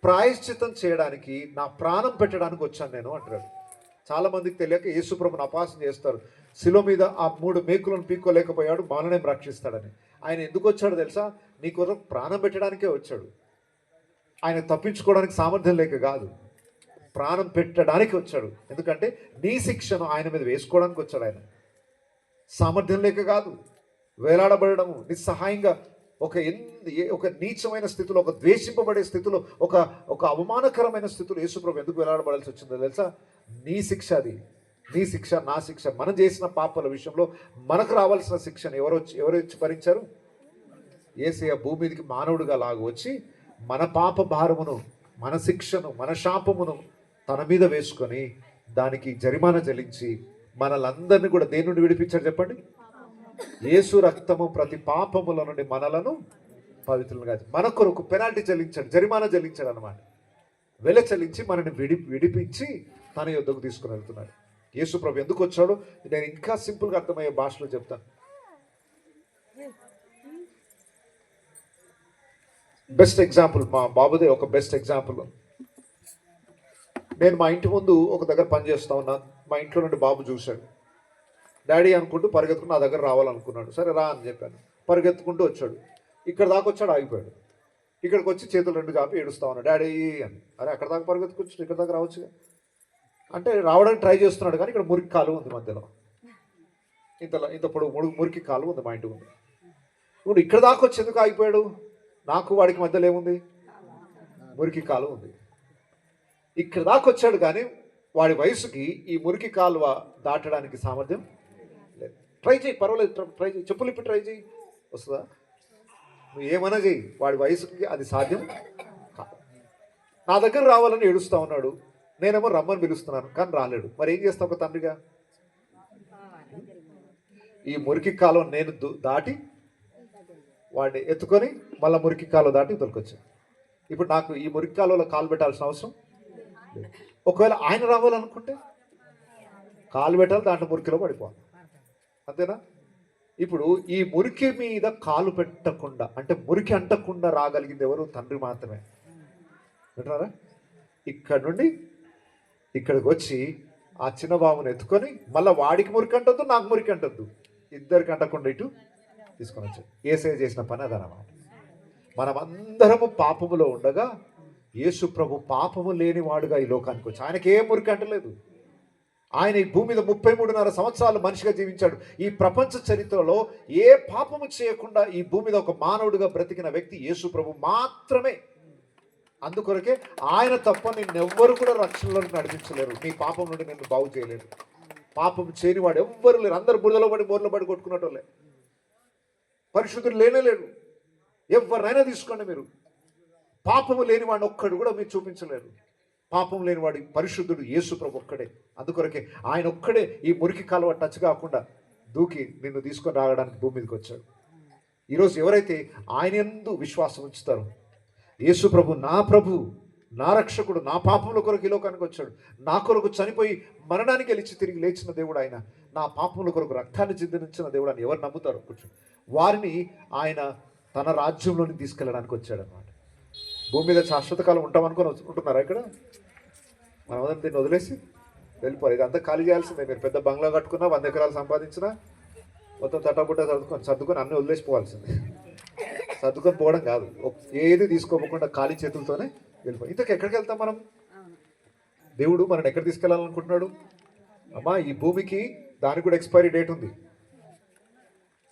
Speaker 1: ప్రాయశ్చితం చేయడానికి నా ప్రాణం పెట్టడానికి వచ్చాను నేను అంటాడు. చాలా మందికి తెలియక యేసుప్రభుని అపహాస్యం చేస్తారు. శిలువ మీద ఆ 3 మేకులను పీక్కోలేకపోయాడు, మనల్ని రక్షిస్తాడని. ఆయన ఎందుకు వచ్చాడు తెలుసా? నీ కొరకు ప్రాణం పెట్టడానికే వచ్చాడు. ఆయన తప్పించుకోవడానికి సామర్థ్యం లేక కాదు, ప్రాణం పెట్టడానికి వచ్చాడు. ఎందుకంటే నీ శిక్షను ఆయన మీద వేసుకోవడానికి వచ్చాడు. ఆయన సామర్థ్యం లేక కాదు, వేలాడబడము నిస్సహాయంగా ఒక నీచమైన స్థితిలో, ఒక ద్వేషింపబడే స్థితిలో, ఒక అవమానకరమైన స్థితిలో యేసుప్రభు ఎందుకు వేలాడబడాల్సి వచ్చిందో తెలుసా? నీ శిక్ష అది, నీ శిక్ష నా శిక్ష. మనం చేసిన పాపాల విషయంలో మనకు రావాల్సిన శిక్షను ఎవరు వచ్చి భరించారు? యేసయ్య భూమి మీదకి మానవుడిగా లాగు వచ్చి మన పాప భారమును, మన శిక్షను, మన శాపమును తన మీద వేసుకొని దానికి జరిమానా చెల్లించి మనలందరినీ కూడా దేని నుండి విడిపించాడు చెప్పండి? యేసు రక్తము ప్రతి పాపముల నుండి మనలను పవిత్రులుగా, మన కొరకు పెనాల్టీ చెల్లించాడు, జరిమానా చెల్లించాడు అన్నమాట. వెల చెల్లించి మనని విడిపించి తన యొద్దకు తీసుకుని వెళ్తున్నాడు. యేసు ప్రభు ఎందుకు వచ్చాడో నేను ఇంకా సింపుల్గా అర్థమయ్యే భాషలో చెప్తాను. బెస్ట్ ఎగ్జాంపుల్ మా బాబుదే ఒక బెస్ట్ ఎగ్జాంపుల్. నేను మా ఇంటి ముందు ఒక దగ్గర పనిచేస్తా ఉన్నా. మా ఇంట్లో నుండి బాబు చూశాడు, డాడీ అనుకుంటూ పరిగెత్తుకుని నా దగ్గర రావాలనుకున్నాడు. సరే రా అని చెప్పాను. పరిగెత్తుకుంటూ వచ్చాడు, ఇక్కడ దాకా వచ్చాడు, ఆగిపోయాడు. ఇక్కడికి వచ్చి చేతులు 2 కాపి ఏడుస్తా ఉన్నాడు, డాడీ అని. అరే అక్కడ దాకా పరిగెత్తుకొచ్చు, ఇక్కడ దాకా రావచ్చుగా అంటే రావడానికి ట్రై చేస్తున్నాడు. కానీ ఇక్కడ మురికి కాలువ ఉంది మధ్యలో, ఇంత పొడుగు మురికి కాలువ ఉంది మా ఇంటి ముందు. ఇప్పుడు ఇక్కడ దాకా వచ్చి ఎందుకు ఆగిపోయాడు? నాకు వాడికి మధ్యలో ఏముంది? మురికి కాలువ ఉంది. ఇక్కడ దాకా వచ్చాడు కానీ వాడి వయసుకి ఈ మురికి కాలువ దాటడానికి సామర్థ్యం లేదు. ట్రై చేయి, పర్వాలేదు, ట్రై చేయి, చెప్పులు ఇప్పి ట్రై చేయి, వస్తుందా? నువ్వు ఏమన్నా చెయ్యి, వాడి వయసుకి అది సాధ్యం కాదు. నా దగ్గర రావాలని ఏడుస్తూ ఉన్నాడు. నేనేమో రమ్మని పిలుస్తున్నాను కానీ రాలేడు. మరి ఏం చేస్తావు ఒక తండ్రిగా? ఈ మురికి కాలం నేను దాటి వాడిని ఎత్తుకొని మళ్ళీ మురికి కాలువ దాటి తొలకొచ్చాను. ఇప్పుడు నాకు ఈ మురికి కాలువలో కాలు పెట్టాల్సిన అవసరం లేదు. ఒకవేళ ఆయన రావాలనుకుంటే కాలు పెట్టాలి, దాంట్లో మురికిలో పడిపోవాలి. అంతేనా? ఇప్పుడు ఈ మురికి మీద కాలు పెట్టకుండా, అంటే మురికి అంటకుండా రాగలిగింది ఎవరు? తండ్రి మాత్రమే. వింటున్నారా? ఇక్కడ నుండి ఇక్కడికి వచ్చి ఆ చిన్న బాబుని ఎత్తుకొని మళ్ళీ వాడికి మురికి అంటద్దు, నాకు మురికి అంటద్దు, ఇద్దరికి అంటకుండా ఇటు తీసుకొని వచ్చాడు. యేసయ్య చేసిన పని అదనమాట. మనమందరము పాపములో ఉండగా యేసు ప్రభు పాపము లేనివాడుగా ఈ లోకానికి వచ్చి ఆయనకి ఏ మురికి అంటలేదు. ఆయన ఈ భూమి మీద 33.5 సంవత్సరాలు మనిషిగా జీవించాడు. ఈ ప్రపంచ చరిత్రలో ఏ పాపము చేయకుండా ఈ భూమి మీద ఒక మానవుడిగా బ్రతికిన వ్యక్తి యేసు ప్రభు మాత్రమే. అందుకొరకే ఆయన తప్ప నిన్నెవ్వరు కూడా రక్షణలోకి నడిపించలేరు. నీ పాపం నుండి నిన్ను బాగు చేయలేరు. పాపం చేయని వాడు ఎవ్వరు లేరు. అందరు బురదలో పడి బోర్లో పడి కొట్టుకున్నట్లే. పరిశుద్ధుడు లేనేలేడు. ఎవరినైనా తీసుకోండి మీరు, పాపము లేని వాడిని ఒక్కడు కూడా మీరు చూపించలేరు. పాపం లేనివాడు పరిశుద్ధుడు యేసు ప్రభు ఒక్కడే. అందుకొరకే ఆయన ఒక్కడే ఈ మురికి కాలువ టచ్ కాకుండా దూకి నిన్ను తీసుకొని రావడానికి భూమి మీదకి వచ్చాడు. ఈరోజు ఎవరైతే ఆయన యందు విశ్వాసం ఉంచుతారో, యేసు ప్రభు నా రక్షకుడు, నా పాపముల కొరకు ఈ లోకానికి వచ్చాడు, నా కొరకు చనిపోయి మరణానికి గెలిచి తిరిగి లేచిన దేవుడు ఆయన, నా పాపముల కొరకు రక్తాన్ని చిందించిన దేవుడు అని ఎవరు నమ్ముతారో వారిని ఆయన తన రాజ్యంలోని తీసుకెళ్ళడానికి వచ్చాడు అన్నమాట. భూమి మీద శాశ్వత కాలం ఉంటామనుకొని ఉంటున్నారా? ఇక్కడ మనం దీన్ని వదిలేసి వెళ్ళిపోవాలి. ఇదంతా ఖాళీ చేయాల్సిందే. మీరు పెద్ద బంగ్లా కట్టుకున్నా, 100 ఎకరాలు సంపాదించినా, మొత్తం తటాబుట్ట సర్దుకొని అన్నీ వదిలేసిపోవాల్సిందే. సర్దుకొని పోవడం కాదు, ఏది తీసుకోకుండా ఖాళీ చేతులతోనే వెళ్ళిపోయి. ఇంతకు ఎక్కడికి వెళ్తాం మనం? దేవుడు మనని ఎక్కడ తీసుకెళ్ళాలనుకుంటున్నాడు? అమ్మా, ఈ భూమికి దానికి కూడా ఎక్స్పైరీ డేట్ ఉంది.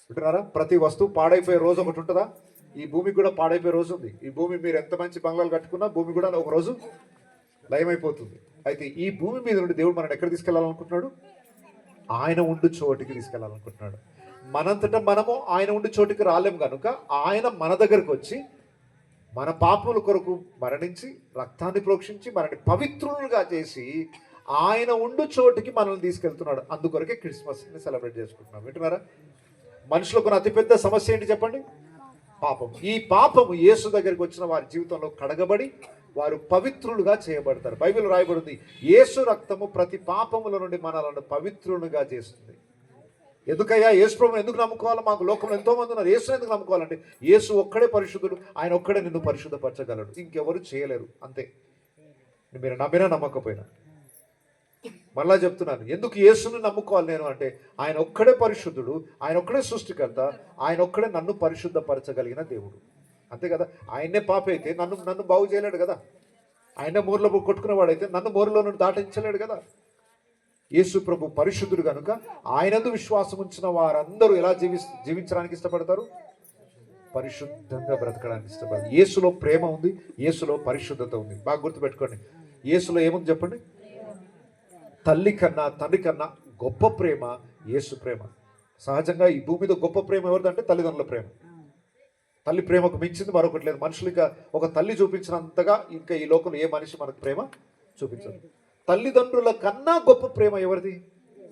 Speaker 1: వింటున్నారా? ప్రతి వస్తువు పాడైపోయే రోజు ఒకటి ఉంటుందా? ఈ భూమికి కూడా పాడైపోయే రోజు ఉంది. ఈ భూమి మీరు ఎంత మంచి బంగ్లాలు కట్టుకున్నా భూమి కూడా ఒక రోజు లయమైపోతుంది. అయితే ఈ భూమి మీద నుండి దేవుడు మనల్ని ఎక్కడ తీసుకెళ్లాలనుకుంటున్నాడు? ఆయన ఉండు చోటికి తీసుకెళ్లాలనుకుంటున్నాడు. మనంతటా మనము ఆయన ఉండి చోటికి రాలేము కనుక ఆయన మన దగ్గరకు వచ్చి మన పాపముల కొరకు మరణించి రక్తాన్ని ప్రోక్షించి మనల్ని పవిత్రులుగా చేసి ఆయన ఉండు చోటికి మనల్ని తీసుకెళ్తున్నాడు. అందుకొరకే క్రిస్మస్ని సెలబ్రేట్ చేసుకుంటున్నాం. వింటున్నారా? మనుషులకు అతిపెద్ద సమస్య ఏంటి చెప్పండి? పాపం. ఈ పాపము యేసు దగ్గరికి వచ్చిన వారి జీవితంలో కడగబడి వారు పవిత్రులుగా చేయబడతారు. బైబిల్ రాయబడింది, యేసు రక్తము ప్రతి పాపముల నుండి మనలను పవిత్రులుగా చేస్తుంది. ఎందుకయ్యా యేసు ప్రభువుని ఎందుకు నమ్ముకోవాలి? మాకు లోకంలో ఎంతో మంది ఉన్నారు. యేసు ఎందుకు నమ్ముకోవాలంటే యేసు ఒక్కడే పరిశుద్ధుడు, ఆయన ఒక్కడే నిన్ను పరిశుద్ధపరచగలడు, ఇంకెవరు చేయలేరు. అంతే. మీరు నమ్మినా నమ్మకపోయినా. మళ్ళా చెప్తున్నాను, ఎందుకు యేసుని నమ్ముకోవాలి నేను అంటే ఆయన ఒక్కడే పరిశుద్ధుడు, ఆయన ఒక్కడే సృష్టికర్త, ఆయన ఒక్కడే నన్ను పరిశుద్ధపరచగలిగిన దేవుడు. అంతే కదా? ఆయన్నే పాప అయితే నన్ను బాగు చేయలేడు కదా. ఆయనే మూరలో కొట్టుకునేవాడైతే నన్ను మూరలో నుండి దాటించలేడు కదా. యేసు ప్రభు పరిశుద్ధుడు కనుక ఆయనందు విశ్వాసం ఉంచిన వారందరూ ఎలా జీవించడానికి ఇష్టపడతారు? పరిశుద్ధంగా బ్రతకడానికి ఇష్టపడతారు. యేసులో ప్రేమ ఉంది, యేసులో పరిశుద్ధత ఉంది. బాగా గుర్తుపెట్టుకోండి. యేసులో ఏముంది చెప్పండి? తల్లి కన్నా తండ్రి కన్నా గొప్ప ప్రేమ యేసు ప్రేమ. సహజంగా ఈ భూమి మీద గొప్ప ప్రేమ ఎవరిదంటే తల్లిదండ్రుల ప్రేమ. తల్లి ప్రేమకు మించింది మరొకటి లేదు. మనుషులు ఇంకా ఒక తల్లి చూపించినంతగా ఇంకా ఈ లోకంలో ఏ మనిషి మనకు ప్రేమ చూపించదు. తల్లిదండ్రుల కన్నా గొప్ప ప్రేమ ఎవరిది?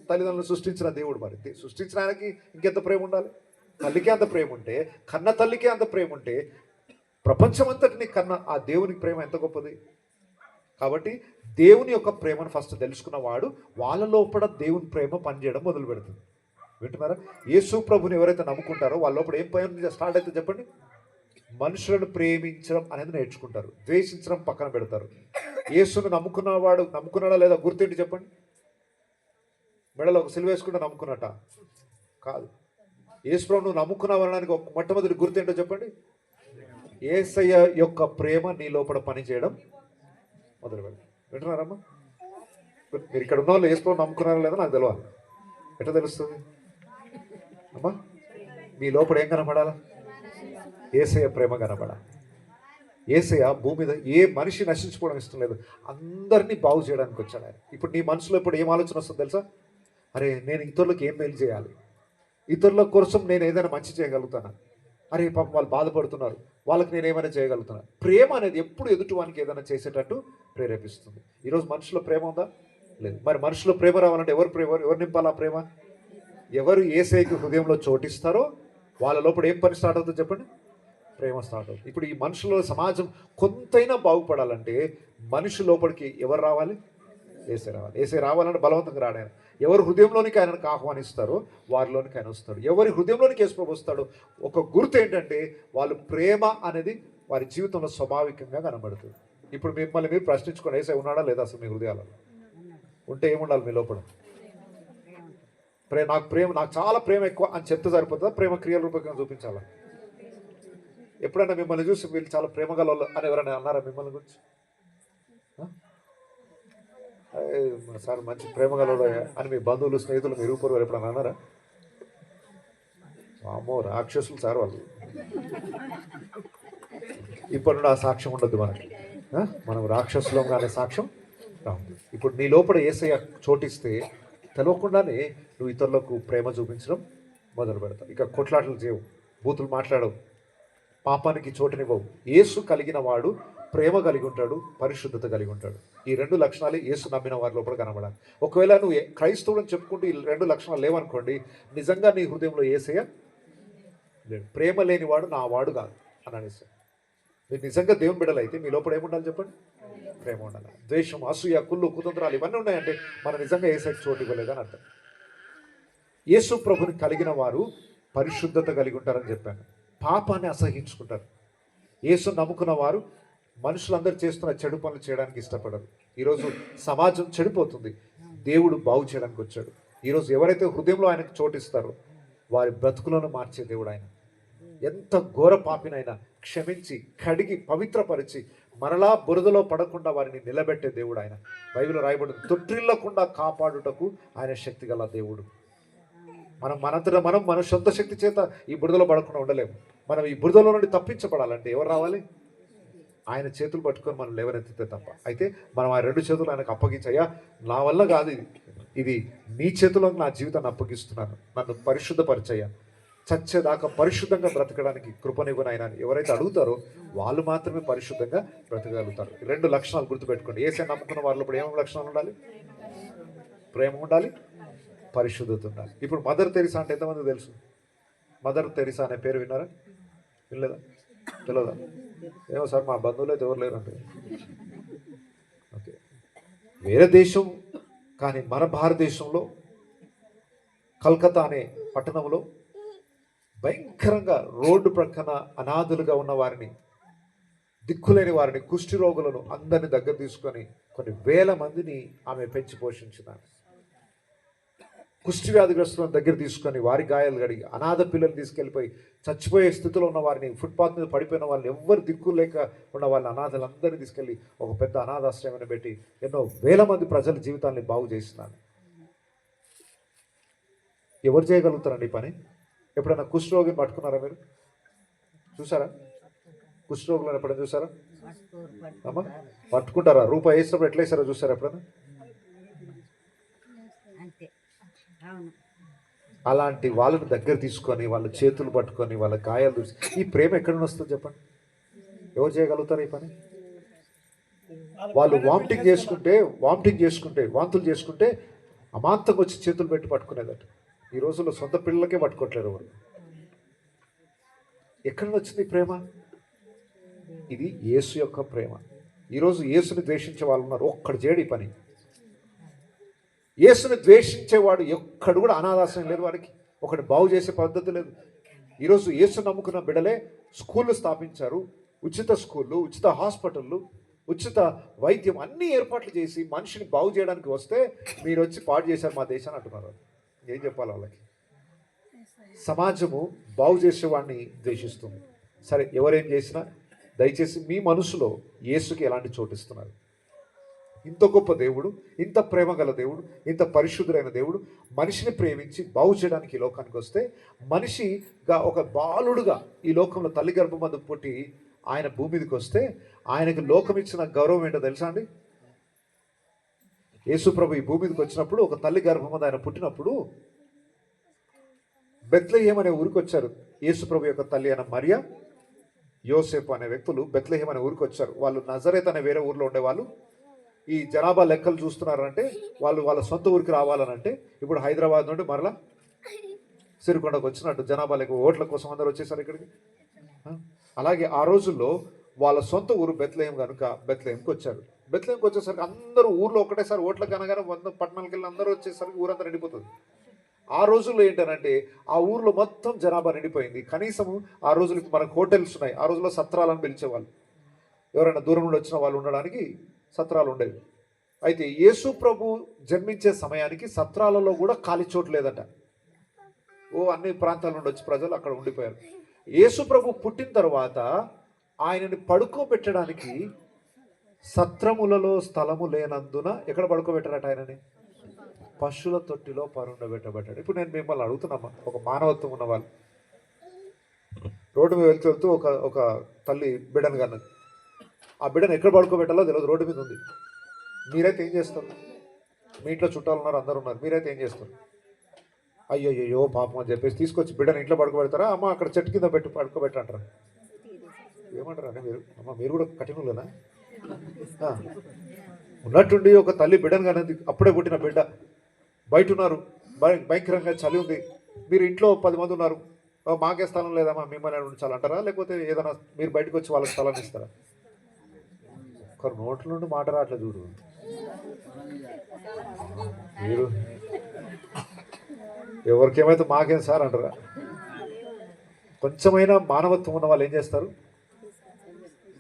Speaker 1: తల్లిదండ్రులు సృష్టించిన దేవుడు. మరి సృష్టించిన ఆయనకి ఇంకెంత ప్రేమ ఉండాలి? తల్లికే అంత ప్రేమ ఉంటే, కన్న తల్లికే అంత ప్రేమ ఉంటే, ప్రపంచమంతటిని కన్న ఆ దేవునికి ప్రేమ ఎంత గొప్పది. కాబట్టి దేవుని యొక్క ప్రేమను ఫస్ట్ తెలుసుకున్నవాడు వాళ్ళ లోపల దేవుని ప్రేమ పనిచేయడం మొదలు పెడుతుంది. వింటున్నారా? యేసు ప్రభుని ఎవరైతే నమ్ముకుంటారో వాళ్ళ లోపల ఏం పని స్టార్ట్ అయితే చెప్పండి? మనుషులను ప్రేమించడం అనేది నేర్చుకుంటారు, ద్వేషించడం పక్కన పెడతారు. యేసును నమ్ముకున్నాడా లేదా గుర్తేంటి చెప్పండి? మెడలో ఒక సిలువ వేసుకుంటే నమ్ముకున్నట్ట కాదు. యేసు ప్రభు నువ్వు నమ్ముకున్నావనడానికి ఒక మొట్టమొదటి గుర్తేంటో చెప్పండి? యేసయ్య యొక్క ప్రేమ నీ లోపల పని చేయడం మొదలు పెడతారు. వింటున్నారమ్మా? మీరు ఇక్కడ ఉన్న వాళ్ళు యేసు ప్రభు నమ్ముకున్నారా లేదా నాకు తెలియాలి. ఎట్లా తెలుస్తుంది అమ్మా? మీ లోపల ఏం కనపడాలా? యేసయ్య ప్రేమ కనపడాలి. యేసయ్య భూమి మీద ఏ మనిషి నశించుకోవడం ఇష్టం లేదు, అందరినీ బాగు చేయడానికి వచ్చాడు ఆయన. ఇప్పుడు నీ మనసులో ఇప్పుడు ఏం ఆలోచన వస్తుంది తెలుసా? అరే నేను ఇతరులకు ఏం మేలు చేయాలి, ఇతరుల కోసం నేను ఏదైనా మంచి చేయగలుగుతాను, అరే పాపం వాళ్ళు బాధపడుతున్నారు వాళ్ళకి నేను ఏమైనా చేయగలుగుతాను. ప్రేమ అనేది ఎప్పుడు ఎదుటివానికి ఏదైనా చేసేటట్టు ప్రేరేపిస్తుంది. ఈరోజు మనుషుల ప్రేమ ఉందా? లేదు. మరి మనుషుల ప్రేమ రావాలంటే ఎవరు నింపాలి ఆ ప్రేమ? ఎవరు యేసయ్యకి హృదయంలో చోటిస్తారో వాళ్ళ లోపల ఏం పని స్టార్ట్ అవుతుంది చెప్పండి? ప్రేమ స్టార్ట్ అవుతుంది. ఇప్పుడు ఈ మనుషుల సమాజం కొంతైనా బాగుపడాలంటే మనిషి లోపలికి ఎవరు రావాలి? యేసయ్య రావాలి. యేసయ్య రావాలంటే బలవంతంగా రాడు ఆయన. ఎవరు హృదయంలోనికి ఆయనకు ఆహ్వానిస్తారో వారిలోనికి ఆయన వస్తాడు. ఎవరి హృదయంలోనికి యేసుప్రభు వస్తాడు. ఒక గుర్తు ఏంటంటే వాళ్ళు ప్రేమ అనేది వారి జీవితంలో స్వాభావికంగా కనబడుతుంది. ఇప్పుడు మిమ్మల్ని మీరు ప్రశ్నించుకోండి, యేసయ్య ఉన్నాడా లేదా అసలు మీ హృదయాలలో? ఉంటే ఏముండాలి మీ లోపల? నాకు చాలా ప్రేమ ఎక్కువ అని చెప్తే సరిపోతుందా? ప్రేమ క్రియల రూపకంగా చూపించాలా? ఎప్పుడైనా మిమ్మల్ని చూసి వీళ్ళు చాలా ప్రేమ గల అని ఎవరైనా అన్నారా మిమ్మల్ని గురించి? సార్ మంచి ప్రేమ గలవాడు అని మీ బంధువులు, స్నేహితులు, మీరు పూర్వం ఎప్పుడైనా అన్నారా? అమ్మో రాక్షసులు సార్ వాళ్ళు. ఇప్పుడు నుండి ఆ సాక్ష్యం ఉండదు మనకి. మనం రాక్షసులం అనే సాక్ష్యం రాదు. ఇప్పుడు నీ లోపల యేసయ్య చోటిస్తే తెలవకుండానే నువ్వు ఇతరులకు ప్రేమ చూపించడం మొదలు పెడతావు. ఇక కొట్లాటలు చేయవు, బూతులు మాట్లాడవు, పాపానికి చోటునివ్వవు. యేసు కలిగిన వాడు ప్రేమ కలిగి ఉంటాడు, పరిశుద్ధత కలిగి ఉంటాడు. ఈ రెండు లక్షణాలు యేసు నమ్మిన వారి లోపల కనబడాలి. ఒకవేళ నువ్వు క్రైస్తవుడని చెప్పుకుంటూ ఈ రెండు లక్షణాలు లేవనుకోండి, నిజంగా నీ హృదయంలో యేసయ్య లేడు. ప్రేమ లేనివాడు నా వాడు కాదు అని అనేసి. మీరు నిజంగా దేవుని బిడ్డలైతే మీ లోపల ఏముండాలి చెప్పండి? ప్రేమ ఉండాలి. ద్వేషం, అసూయ, కుళ్ళు, కుతంత్రాలు ఇవన్నీ ఉన్నాయంటే మనం నిజంగా యేసయ్యకి చోటు ఇవ్వలేదని అర్థం. యేసు ప్రభుని కలిగిన వారు పరిశుద్ధత కలిగి ఉంటారని చెప్పాను. పాపాన్ని అసహించుకుంటారు. యేసు నమ్ముకున్న వారు మనుషులందరూ చేస్తున్న చెడు పనులు చేయడానికి ఇష్టపడరు. ఈరోజు సమాజం చెడిపోతుంది, దేవుడు బాగు చేయడానికి వచ్చాడు. ఈరోజు ఎవరైతే హృదయంలో ఆయనకు చోటిస్తారో వారి బ్రతుకులను మార్చే దేవుడు ఆయన. ఎంత ఘోర పాపినైనా క్షమించి కడిగి పవిత్రపరిచి మరలా బురదలో పడకుండా వారిని నిలబెట్టే దేవుడు ఆయన. బైబిల్లో రాయబడింది, తొట్టిల్లకుండా కాపాడుటకు ఆయన శక్తి గల దేవుడు. మనంతటా మనం మన సొంత శక్తి చేత ఈ బురదలో పడకుండా ఉండలేము. మనం ఈ బురదలో నుండి తప్పించబడాలంటే ఎవరు రావాలి? ఆయన చేతులు పట్టుకొని మనం లేవనెత్తితే తప్ప. అయితే మనం ఆ రెండు చేతులు ఆయనకు అప్పగించయ్యా, నా వల్ల కాదు ఇది నీ చేతిలో నా జీవితాన్ని అప్పగిస్తున్నాను, నన్ను పరిశుద్ధపరిచయ్యా, చచ్చేదాకా పరిశుద్ధంగా బ్రతకడానికి కృపనివ్వను ఆయన ఎవరైతే అడుగుతారో వాళ్ళు మాత్రమే పరిశుద్ధంగా బ్రతకగలుగుతారు. రెండు లక్షణాలు గుర్తుపెట్టుకోండి. యేసయ్య నమ్ముకున్న వాళ్ళలో ఇప్పుడు ఏమేమి లక్షణాలు ఉండాలి? ప్రేమ ఉండాలి, పరిశుద్ధత ఉండాలి. ఇప్పుడు మదర్ తెరిసా అంటే ఎంతమంది తెలుసు? మదర్ తెరిసా అనే పేరు విన్నారా? వినలేదా? తెలియదా? ఏమో సార్ మా బంధువులు అయితే ఎవరు లేరంటే. ఓకే, వేరే దేశం కానీ మన భారతదేశంలో కల్కత్తా అనే పట్టణంలో భయంకరంగా రోడ్డు ప్రక్కన అనాథులుగా ఉన్న వారిని, దిక్కులేని వారిని, కుష్టి రోగులను అందరినీ దగ్గర తీసుకొని కొన్ని వేల మందిని ఆమె పెంచి పోషించినారు. కుష్టి వ్యాధిగ్రస్తులను దగ్గర తీసుకొని వారి గాయాలు కడిగి, అనాథ పిల్లలు తీసుకెళ్ళిపోయి చచ్చిపోయే స్థితిలో ఉన్న వారిని, ఫుట్పాత్ మీద పడిపోయిన వాళ్ళని, ఎవ్వరు దిక్కు లేక ఉన్న వాళ్ళని, అనాథలందరినీ తీసుకెళ్ళి ఒక పెద్ద అనాథాశ్రయాన్ని పెట్టి ఎన్నో వేల మంది ప్రజల జీవితాన్ని బాగు చేసినాను. ఎవరు చేయగలుగుతారండి ఈ పని? ఎప్పుడైనా కుష్ఠరోగిని పట్టుకున్నారా మీరు? చూసారా? కుష్ఠరోగులను ఎప్పుడైనా చూసారా? అమ్మా పట్టుకుంటారా? రూపాయి వేసినప్పుడు ఎట్లా వేసారో చూసారా ఎప్పుడైనా? అలాంటి వాళ్ళని దగ్గర తీసుకొని వాళ్ళ చేతులు పట్టుకొని వాళ్ళ గాయాలు చూసి ఈ ప్రేమ ఎక్కడ వస్తుంది చెప్పండి? ఎవరు చేయగలుగుతారు ఈ పని? వాళ్ళు వామిటింగ్ చేసుకుంటే వాంతులు చేసుకుంటే అమాంతంగా వచ్చి చేతులు పెట్టి పట్టుకునేదట. ఈ రోజుల్లో సొంత పిల్లలకే పట్టుకోవట్లేరు ఎవరు. ఎక్కడ వచ్చింది ప్రేమ? ఇది యేసు యొక్క ప్రేమ. ఈరోజు యేసుని ద్వేషించే వాళ్ళు ఉన్నారు, ఒక్కడు చేయడు ఈ పని. యేసుని ద్వేషించేవాడు ఎక్కడు కూడా అనాథాశ్రయం లేదు, వాడికి ఒకటి బాగు చేసే పద్ధతి లేదు. ఈరోజు యేసు నమ్ముకున్న బిడ్డలే స్కూళ్ళు స్థాపించారు, ఉచిత స్కూళ్ళు, ఉచిత హాస్పిటళ్ళు, ఉచిత వైద్యం అన్ని ఏర్పాట్లు చేసి మనిషిని బాగు చేయడానికి వస్తే మీరు వచ్చి పాడు చేశారు మా దేశాన్ని అంటున్నారు. ఏం చెప్పాలి వాళ్ళకి? సమాజము బాగు చేసేవాడిని ద్వేషిస్తుంది. సరే, ఎవరేం చేసినా దయచేసి మీ మనసులో యేసుకి ఎలాంటి చోటిస్తున్నారు? ఇంత గొప్ప దేవుడు, ఇంత ప్రేమ గల దేవుడు, ఇంత పరిశుద్ధుడైన దేవుడు మనిషిని ప్రేమించి బాగు చేయడానికి ఈ లోకానికి వస్తే, మనిషిగా ఒక బాలుడుగా ఈ లోకంలో తల్లి గర్భమందు పుట్టి ఆయన భూమి మీదకి వస్తే ఆయనకు లోకం ఇచ్చిన గౌరవం ఏంటో తెలుసా అండి? యేసు ప్రభు ఈ భూమి మీదకి వచ్చినప్పుడు, ఒక తల్లి గర్భమందు ఆయన పుట్టినప్పుడు బెత్లెహేం అనే ఊరికి వచ్చారు. యేసు ప్రభు యొక్క తల్లి అయిన మరియా, యోసేపు అనే వ్యక్తులు బెత్లెహేం అనే ఊరికి వచ్చారు. వాళ్ళు నజరేత్ అనే వేరే ఊర్లో ఉండేవాళ్ళు. ఈ జనాభా లెక్కలు చూస్తున్నారంటే వాళ్ళు వాళ్ళ సొంత ఊరికి రావాలనంటే ఇప్పుడు హైదరాబాద్ నుండి మరలా సిరికొండకు వచ్చినట్టు జనాభా లెక్క ఓట్ల కోసం అందరూ వచ్చేసారు ఇక్కడికి. అలాగే ఆ రోజుల్లో వాళ్ళ సొంత ఊరు బెత్లెహేం కనుక బెత్లెహేంకి వచ్చారు. బెత్లెహేంకి వచ్చేసరికి అందరూ ఊర్లో ఒకటేసారి ఓట్లకు అనగానే 100 పట్టణాలకు వెళ్ళి అందరూ వచ్చేసరికి ఊరంతా నిండిపోతుంది. ఆ రోజుల్లో ఏంటనంటే ఆ ఊర్లో మొత్తం జనాభా నిండిపోయింది. కనీసం ఆ రోజులకి మనకు హోటల్స్ ఉన్నాయి, ఆ రోజుల్లో సత్రాలను పిలిచేవాళ్ళు. ఎవరైనా దూరం నుండి వచ్చిన వాళ్ళు ఉండడానికి సత్రాలు ఉండేవి. అయితే యేసు ప్రభు జన్మించే సమయానికి సత్రాలలో కూడా ఖాళీ చోటు లేదట. అన్ని ప్రాంతాల నుండి వచ్చి ప్రజలు అక్కడ ఉండిపోయారు. యేసు ప్రభు పుట్టిన తర్వాత ఆయనని పడుకోబెట్టడానికి సత్రములలో స్థలము లేనందున ఎక్కడ పడుకోబెట్టారట ఆయనని? పశువుల తొట్టిలో పరుండబెట్టబడ్డాడు. ఇప్పుడు నేను మిమ్మల్ని అడుగుతున్నామా, ఒక మానవత్వం ఉన్న వాళ్ళు రోడ్డు మీద వెళ్తూ ఒక తల్లి బిడ్డను కన్నది. ఆ బిడ్డను ఎక్కడ పడుకోబెట్టాలో తెలియదు, రోడ్డు మీద ఉంది. మీరైతే ఏం చేస్తారు? మీ ఇంట్లో చుట్టాలు ఉన్నారు, అందరు ఉన్నారు, మీరైతే ఏం చేస్తారు? అయ్యో పాపం అని చెప్పేసి తీసుకొచ్చి బిడ్డను ఇంట్లో పడుకోబెడతారా? అమ్మ అక్కడ చెట్టు కింద పెట్టి పడుకోబెట్టంటారా? ఏమంటారా మీరు? అమ్మ మీరు కూడా కఠినులేనా? ఉన్నట్టుండి ఒక తల్లి బిడ్డను కానీ అప్పుడే పుట్టిన బిడ్డ బయట ఉన్నారు, భయంకరంగా చలి ఉంది, మీరు ఇంట్లో 10 మంది ఉన్నారు, మాకే స్థలం లేదమ్మా మిమ్మల్ని ఉంచాలంటారా? లేకపోతే ఏదైనా మీరు బయటకు వచ్చి వాళ్ళకి స్థలాన్ని ఇస్తారా? ఒకరు నోట్ల నుండి మాట రావట్లేదు చూడు. మీరు ఎవరికేమైతే మాకేం సార్ అంటారా? కొంచెమైనా మానవత్వం ఉన్న వాళ్ళు ఏం చేస్తారు?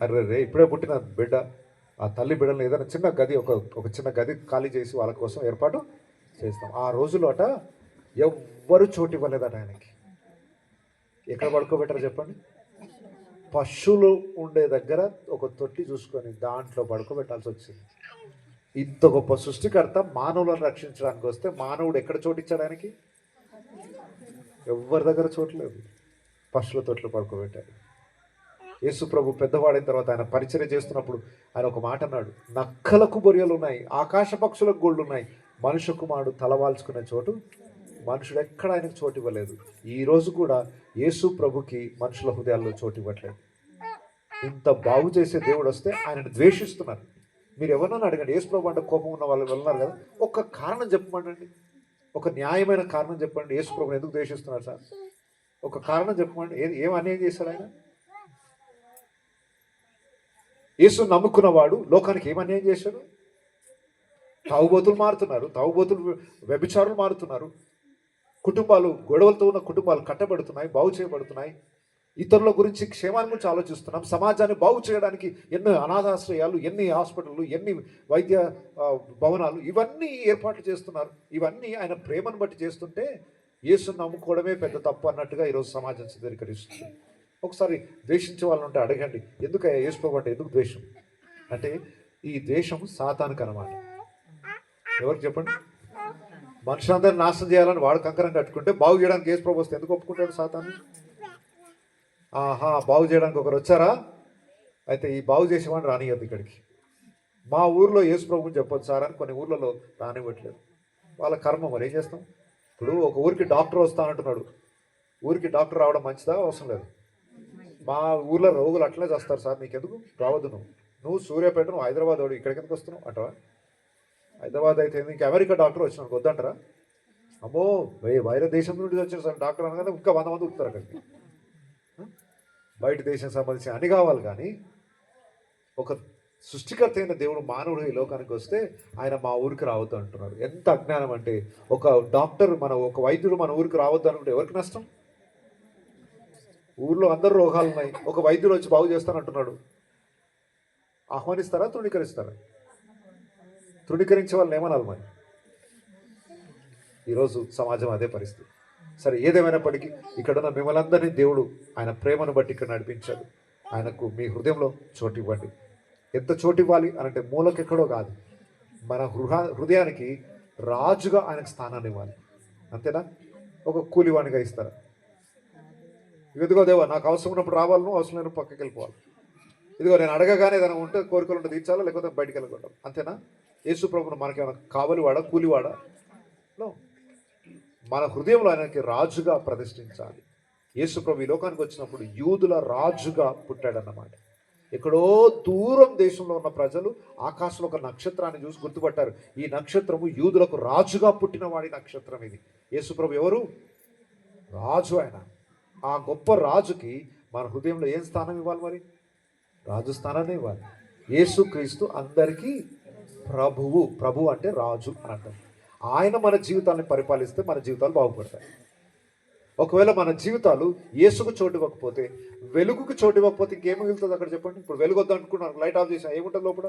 Speaker 1: అర్రే ఇప్పుడే పుట్టిన బిడ్డ, ఆ తల్లి బిడ్డలు ఏదైనా చిన్న గది ఒక చిన్న గది ఖాళీ చేసి వాళ్ళ కోసం ఏర్పాటు చేస్తాం. ఆ రోజులో అట ఎవ్వరు చోటు ఇవ్వలేదట ఆయనకి. ఎక్కడ పడుకోబెట్టారు చెప్పండి? పశువులు ఉండే దగ్గర ఒక తొట్టి చూసుకొని దాంట్లో పడుకోబెట్టాల్సి వచ్చింది. ఇంత గొప్ప సృష్టికర్త మానవులను రక్షించడానికి వస్తే మానవుడు ఎక్కడ చోటిచ్చాడు ఆయనకి? ఎవరి దగ్గర చోట్లేదు, పశువుల తొట్లో పడుకోబెట్టాడు. యేసు ప్రభు పెద్దవాడైన తర్వాత ఆయన పరిచర్య చేస్తున్నప్పుడు ఆయన ఒక మాట అన్నాడు, నక్కలకు బొరియలు ఉన్నాయి, ఆకాశ పక్షులకు గోళ్ళు ఉన్నాయి, మనుష్య కుమారుడు తలవాల్చుకునే చోటు మనుషుడు ఎక్కడ ఆయనకు చోటు ఇవ్వలేదు. ఈరోజు కూడా యేసు ప్రభుకి మనుషుల హృదయాల్లో చోటు ఇవ్వట్లేదు. ఇంత బాగు చేసే దేవుడు వస్తే ఆయనను ద్వేషిస్తున్నారు. మీరు ఎవరినైనా అడగండి, యేసు ప్రభు అంటే కోపం ఉన్న వాళ్ళు వెళ్ళినారు కదా, ఒక కారణం చెప్పమండి, ఒక న్యాయమైన కారణం చెప్పండి. యేసు ప్రభుని ఎందుకు ద్వేషిస్తున్నారు సార్? ఒక కారణం చెప్పమండి. ఏం అన్యాయం చేశాడు ఆయన? యేసు నమ్ముకున్నవాడు లోకానికి ఏం అన్యాయం చేశాడు? తాగుబోతులు మారుతున్నారు, వ్యభిచారులు మారుతున్నారు, కుటుంబాలు గొడవలతో ఉన్న కుటుంబాలు కట్టబడుతున్నాయి, బాగు చేయబడుతున్నాయి. ఇతరుల గురించి క్షేమాన్ని గురించి ఆలోచిస్తున్నాం. సమాజాన్ని బాగు చేయడానికి ఎన్ని అనాథాశ్రయాలు, ఎన్ని హాస్పిటళ్ళు, ఎన్ని వైద్య భవనాలు, ఇవన్నీ ఏర్పాట్లు చేస్తున్నారు. ఇవన్నీ ఆయన ప్రేమను బట్టి చేస్తుంటే యేసుని నమ్ముకోవడమే పెద్ద తప్పు అన్నట్టుగా ఈరోజు సమాజం చిత్రీకరిస్తుంది. ఒకసారి ద్వేషించే వాళ్ళని ఉంటే అడగండి, ఎందుకు యేసు ప్రభు అంటే ఎందుకు ద్వేషం అంటే? ఈ ద్వేషం సాతానుకు అన్నమాట. ఎవరికి చెప్పండి? మనుషులందరినీ నాశనం చేయాలని వాడు కంకరం కట్టుకుంటే బాగు చేయడానికి యేసు ప్రభు వస్తే ఎందుకు ఒప్పుకుంటాడు సాతాను? బాగు చేయడానికి ఒకరు వచ్చారా, అయితే ఈ బాగు చేసేవాడిని రానియద్దు ఇక్కడికి. మా ఊర్లో యేసు ప్రభుని చెప్పొచ్చు సార్ అని కొన్ని ఊర్లలో రానివ్వట్లేదు. వాళ్ళ కర్మ, మరి ఏం చేస్తాం? ఇప్పుడు ఒక ఊరికి డాక్టర్ వస్తానంటున్నాడు, ఊరికి డాక్టర్ రావడం మంచిదా? అవసరం లేదు. మా ఊర్లో రోగులు అట్లనే చేస్తారు సార్, నీకెందుకు రావద్దు, నువ్వు సూర్యాపేట, నువ్వు హైదరాబాద్ వాడు, ఇక్కడికి ఎందుకు వస్తున్నావు అంటావా? హైదరాబాద్ అయితే ఇంకా అమెరికా డాక్టర్ వచ్చినాడు వద్దంటారా? అమ్మో వైర దేశం నుండి వచ్చిన సార్ డాక్టర్ అనగానే ఇంకా 100 మంది ఉక్కుతారు అక్కడికి. బయట దేశం సంబంధించి అని కావాలి, కానీ ఒక సృష్టికర్త అయిన దేవుడు మానవుడు ఈ లోకానికి వస్తే ఆయన మా ఊరికి రావద్దు అంటున్నాడు. ఎంత అజ్ఞానం అంటే! ఒక డాక్టర్ ఒక వైద్యుడు మన ఊరికి రావద్దు అనుకుంటే ఎవరికి నష్టం? ఊర్లో అందరూ రోగాలు ఉన్నాయి, ఒక వైద్యుడు వచ్చి బాగు చేస్తానంటున్నాడు. ఆహ్వానిస్తారా? తృణీకరిస్తారా? తృణీకరించే వాళ్ళని ఏమనాలి మరి? ఈరోజు సమాజం అదే పరిస్థితి. సరే, ఏదేమైనప్పటికీ ఇక్కడున్న మిమ్మల్ని అందరినీ దేవుడు ఆయన ప్రేమను బట్టి ఇక్కడ నడిపించాడు. ఆయనకు మీ హృదయంలో చోటు ఇవ్వండి. ఎంత చోటు ఇవ్వాలి అనంటే మూలకెక్కడో కాదు, మన హృదయానికి రాజుగా ఆయనకు స్థానాన్ని ఇవ్వాలి. అంతేనా? ఒక కూలివాణిగా ఇస్తారా? ఇదిగో దేవా నాకు అవసరం ఉన్నప్పుడు రావాలను, అవసరం లేని పక్కకి వెళ్ళిపోవాలి. ఇదిగో నేను అడగగానే ఏదైనా ఉంటే కోరికలు ఉంటే తీర్చాలా, లేకపోతే బయటికి వెళ్ళకూడదు. అంతేనా? యేసు ప్రభువును మనకేమైనా కావలివాడా, కూలివాడా? నో. మన హృదయంలో ఆయనకి రాజుగా ప్రతిష్ఠించాలి. యేసు ప్రభు ఈ లోకానికి వచ్చినప్పుడు యూదుల రాజుగా పుట్టాడన్నమాట. ఎక్కడో దూరం దేశంలో ఉన్న ప్రజలు ఆకాశంలో ఒక నక్షత్రాన్ని చూసి గుర్తుపట్టారు. ఈ నక్షత్రము యూదులకు రాజుగా పుట్టిన వాడి నక్షత్రం ఇది. యేసుప్రభు ఎవరు? రాజు. ఆయన ఆ గొప్ప రాజుకి మన హృదయంలో ఏం స్థానం ఇవ్వాలి? మరి రాజు స్థానాన్ని ఇవ్వాలి. యేసుక్రీస్తు అందరికీ ప్రభువు. ప్రభు అంటే రాజు అని అంటారు. ఆయన మన జీవితాన్ని పరిపాలిస్తే మన జీవితాలు బాగుపడతాయి. ఒకవేళ మన జీవితాలు యేసుకు చోటు ఇవ్వకపోతే, వెలుగుకు చోటు ఇవ్వకపోతే ఇంకేం మిగులుతుంది అక్కడ చెప్పండి? ఇప్పుడు వెలుగు వద్దు అనుకున్నాను, లైట్ ఆఫ్ చేసా, ఏముంటుంది లోపల?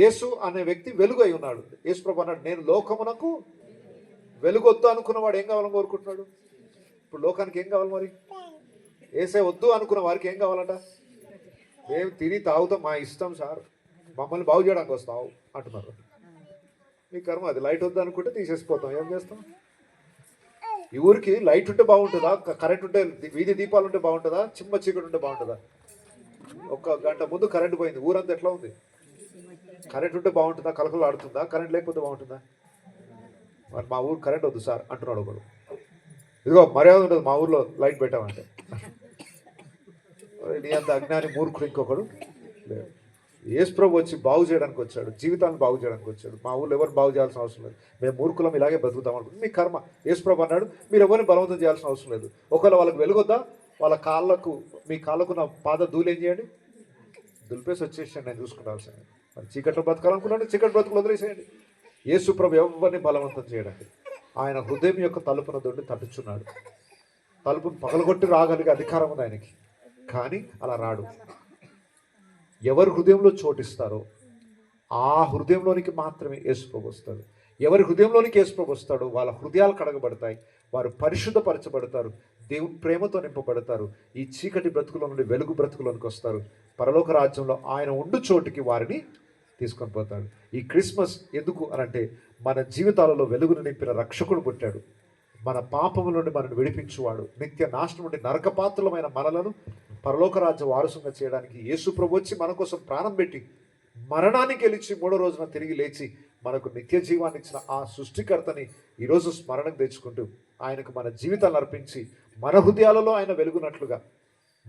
Speaker 1: యేసు అనే వ్యక్తి వెలుగు అయి ఉన్నాడు. యేసు ప్రభు అన్నాడు, నేను లోకమునకు వెలుగొద్దు అనుకున్నవాడు ఏం కావాలని కోరుకుంటున్నాడు? ఇప్పుడు లోకానికి ఏం కావాలి మరి? ఏసే వద్దు అనుకున్న వారికి ఏం కావాలట? మేము తిని తాగుతాం, మా ఇష్టం సార్, మమ్మల్ని బాగు చేయడానికి వస్తావు అంటున్నారు. మీ కర్మ అది. లైట్ వద్దు అనుకుంటే తీసేసిపోతాం, ఏం చేస్తాం? ఈ ఊరికి లైట్ ఉంటే బాగుంటుందా? కరెంట్ ఉంటే, వీధి దీపాలు ఉంటే బాగుంటుందా? చిమ్మ చీకటి ఉంటే బాగుంటుందా? ఒక గంట ముందు కరెంట్ పోయింది, ఊరంతా ఎట్లా ఉంది? కరెంట్ ఉంటే బాగుంటుందా? కలకలు ఆడుతుందా? కరెంట్ లేకపోతే బాగుంటుందా? మరి మా ఊరు కరెంట్ వద్దు సార్ అంటున్నాడు ఒకడు. ఇదిగో మర్యాద ఉంటుంది మా ఊర్లో లైట్ పెట్టామంటే. నీ అంత అజ్ఞాని మూర్ఖుడు ఇంకొకడు లేదు. యేసుప్రభు వచ్చి బాగు చేయడానికి వచ్చాడు, జీవితాన్ని బాగు చేయడానికి వచ్చాడు. మా ఊళ్ళో ఎవరు బాగు చేయాల్సిన అవసరం లేదు, మేము మూర్ఖులం ఇలాగే బతుకుతాం అనుకుంటుంది. మీ కర్మ. యేసుప్రభు అన్నాడు, మీరు ఎవరిని బలవంతం చేయాల్సిన అవసరం లేదు. ఒకవేళ వాళ్ళకి వెలుగొద్దా, వాళ్ళ కాళ్ళకు, మీ కాళ్ళకు నా పాద ధూళి ఏం చేయండి? దులిపేసి వచ్చేసాను, నేను చూసుకుంటాల్సింది. మరి చీకట్లో బతకాలనుకున్నాడు, చీకటి బ్రతుకులు వదిలేసేయండి. యేసుప్రభు ఎవరిని బలవంతం చేయడానికి ఆయన హృదయం యొక్క తలుపున దొడ్డి తట్టుచున్నాడు. తలుపును పగలగొట్టి రాగలిగే అధికారం ఉంది ఆయనకి, కానీ అలా రాడు. ఎవరి హృదయంలో చోటిస్తారో ఆ హృదయంలోనికి మాత్రమే యేసుప్రభు వస్తాడు. ఎవరి హృదయంలోనికి యేసుప్రభు వస్తాడో వాళ్ళ హృదయాలు కడగబడతాయి, వారు పరిశుద్ధపరచబడతారు, దేవుని ప్రేమతో నింపబడతారు. ఈ చీకటి బ్రతుకుల నుండి వెలుగు బ్రతుకులోనికి వస్తారు. పరలోక రాజ్యంలో ఆయన ఉండు చోటికి వారిని తీసుకొని పోతాడు. ఈ క్రిస్మస్ ఎందుకు అనంటే, మన జీవితాలలో వెలుగును నింపిన రక్షకుడు పుట్టాడు. మన పాపముల నుండి మనల్ని విడిపించువాడు, నిత్య నాశనం నుండి నరకపాత్రులమైన మనలను పరలోక రాజ్య వారసుగా చేయడానికి యేసుప్రభు వచ్చి మన కోసం ప్రాణం పెట్టి మరణాన్ని గెలిచి 3వ రోజున తిరిగి లేచి మనకు నిత్య జీవాన్ని ఇచ్చిన ఆ సృష్టికర్తని ఈరోజు స్మరణకు తెచ్చుకుంటూ ఆయనకు మన జీవితాలను అర్పించి మన హృదయాలలో ఆయన వెలుగునట్లుగా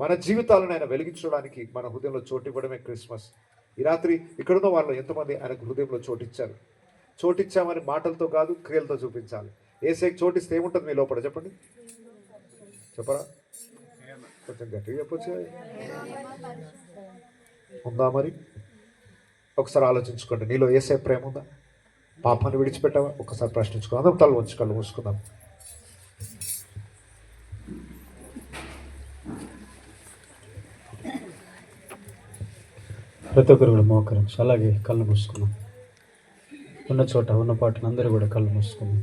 Speaker 1: మన జీవితాలను ఆయన వెలిగించడానికి మన హృదయంలో చోటు ఇవ్వడమే క్రిస్మస్. ఈ రాత్రి ఇక్కడున్న వాళ్ళు ఎంతమంది ఆయనకు హృదయంలో చోటిచ్చారు? చోటిచ్చామని మాటలతో కాదు, క్రియలతో చూపించాలి. ఏసేకి చోటిస్తే ఏముంటుంది మీ లోపల చెప్పండి? చెప్పరా? కొంచెం గట్టిగా చెప్పొచ్చు. ఉందా మరి? ఒకసారి ఆలోచించుకోండి, నీలో ఏసే ప్రేమ ఉందా? పాపాన్ని విడిచిపెట్టావా? ఒకసారి ప్రశ్నించుకో. అందరం తల వంచి కళ్ళు మూసుకుందాం.
Speaker 2: ప్రతి ఒక్కరు కూడా మోకరించి అలాగే కళ్ళు మూసుకున్నాం. ఉన్న చోట ఉన్న పాటను అందరూ కూడా కళ్ళు మూసుకున్నాం.